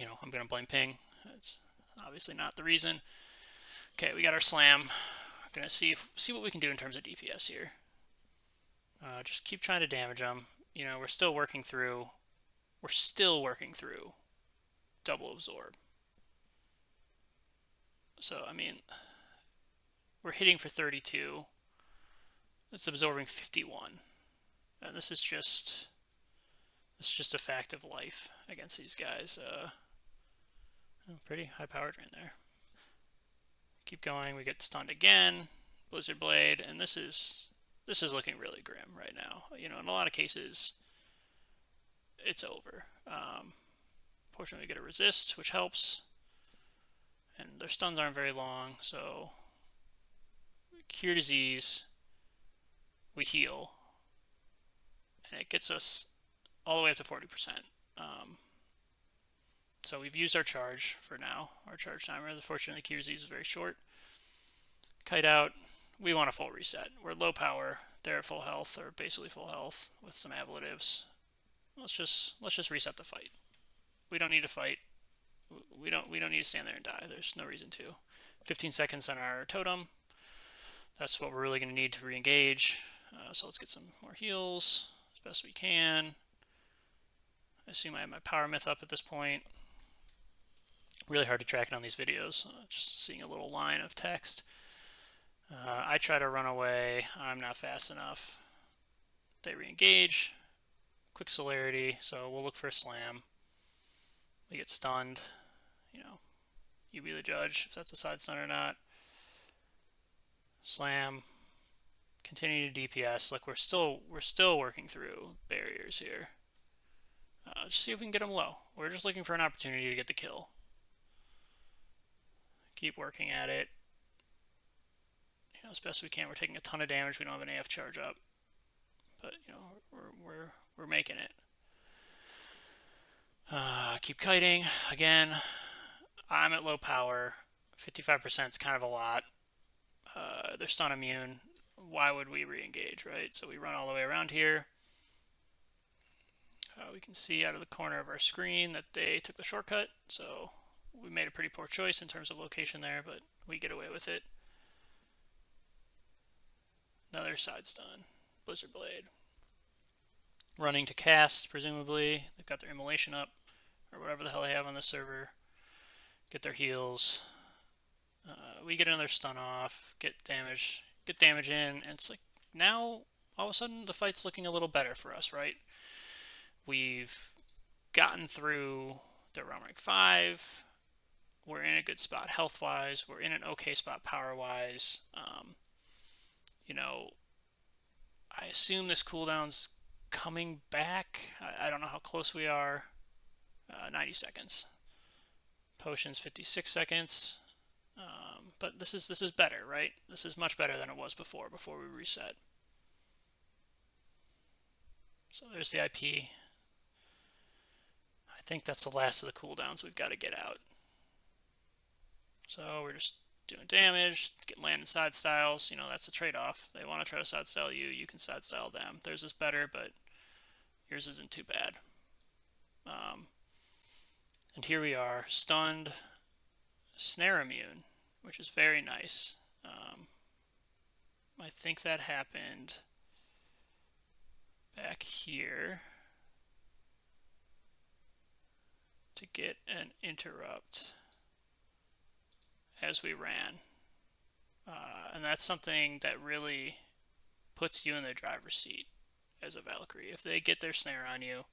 I'm going to blame ping. It's obviously not the reason. Okay, we got our slam. We're going to see what we can do in terms of DPS here. Just keep trying to damage them. We're still working through double absorb. So, I mean, we're hitting for 32. It's absorbing 51. And this is just a fact of life against these guys. Pretty high power drain there. Keep going. We get stunned again. Blizzard Blade, and this is looking really grim right now. In a lot of cases, it's over. Fortunately, we get a resist, which helps. And their stuns aren't very long, so cure disease, we heal, and it gets us all the way up to 40%. So we've used our charge for now, our charge timer. Fortunately, cure disease is very short. Kite out. We want a full reset. We're low power. They're at full health, or basically full health, with some ablatives. Let's just reset the fight. We don't need to fight. We don't need to stand there and die. There's no reason to. 15 seconds on our totem. That's what we're really going to need to re-engage. So let's get some more heals as best we can. I assume I have my power myth up at this point. Really hard to track it on these videos. Just seeing a little line of text. I try to run away. I'm not fast enough. They re-engage. Quick celerity, so we'll look for a slam. We get stunned. You be the judge if that's a side stun or not. Slam. Continue to DPS. Like we're still working through barriers here. Just see if we can get them low. We're just looking for an opportunity to get the kill. Keep working at it. As best we can. We're taking a ton of damage. We don't have an AF charge up, but we're making it. Keep kiting again. I'm at low power. 55% is kind of a lot. They're stun immune. Why would we re-engage, right? So we run all the way around here. We can see out of the corner of our screen that they took the shortcut, so we made a pretty poor choice in terms of location there, but we get away with it. Another side stun. Blizzard Blade. Running to cast, presumably. They've got their immolation up. or whatever the hell they have on the server, get their heals. We get another stun off, get damage in, and it's like now all of a sudden the fight's looking a little better for us, right? We've gotten through the Realm Rank 5. We're in a good spot health-wise. We're in an okay spot power-wise. You know, I assume this cooldown's coming back. I don't know how close we are. 90 seconds. Potions 56 seconds. But this is better, right? This is much better than it was before we reset. So there's the IP. I think that's the last of the cooldowns we've got to get out. So we're just doing damage, get land and side styles. You know, that's a trade-off. They want to try to side style you, you can side style them. Theirs is better, but yours isn't too bad. And here we are, stunned, snare immune, which is very nice. I think that happened back here to get an interrupt as we ran. And that's something that really puts you in the driver's seat as a Valkyrie. If they get their snare on you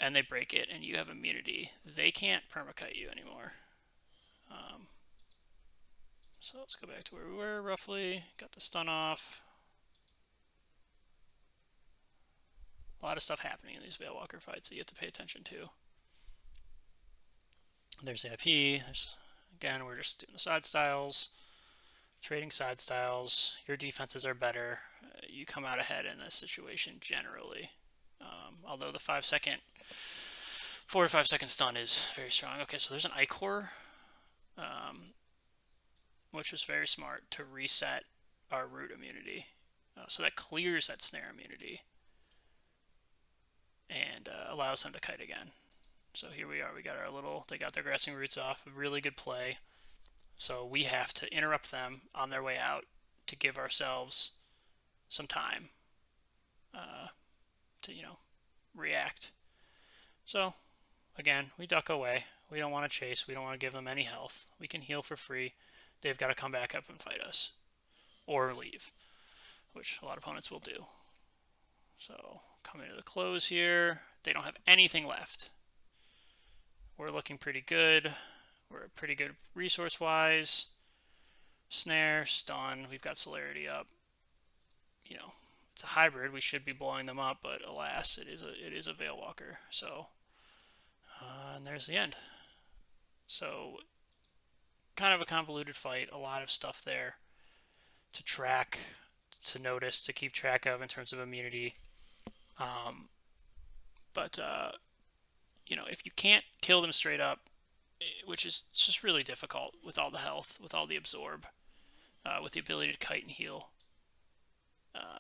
and they break it and you have immunity, they can't permacut you anymore. So let's go back to where we were roughly. Got the stun off. A lot of stuff happening in these Veilwalker fights that you have to pay attention to. There's the IP. Again, we're just doing the side styles, trading side styles. Your defenses are better. You come out ahead in this situation generally. Although the 4 to 5 second stun is very strong. Okay, so there's an Ichor, which was very smart to reset our root immunity. So that clears that snare immunity and allows them to kite again. So here we are. We got our little, they got their grasping roots off. A really good play. So we have to interrupt them on their way out to give ourselves some time to, react. So again, we duck away. We don't want to chase. We don't want to give them any health. We can heal for free. They've got to come back up and fight us or leave, which a lot of opponents will do. So coming to the close here. They don't have anything left. We're looking pretty good. We're pretty good resource-wise. Snare, stun. We've got celerity up. It's a hybrid. We should be blowing them up, but alas, it is a Veilwalker. So, and there's the end. So, kind of a convoluted fight. A lot of stuff there to track, to notice, to keep track of in terms of immunity. But if you can't kill them straight up, which is just really difficult with all the health, with all the absorb, with the ability to kite and heal,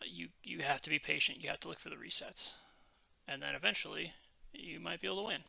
you have to be patient. You have to look for the resets. And then eventually, you might be able to win.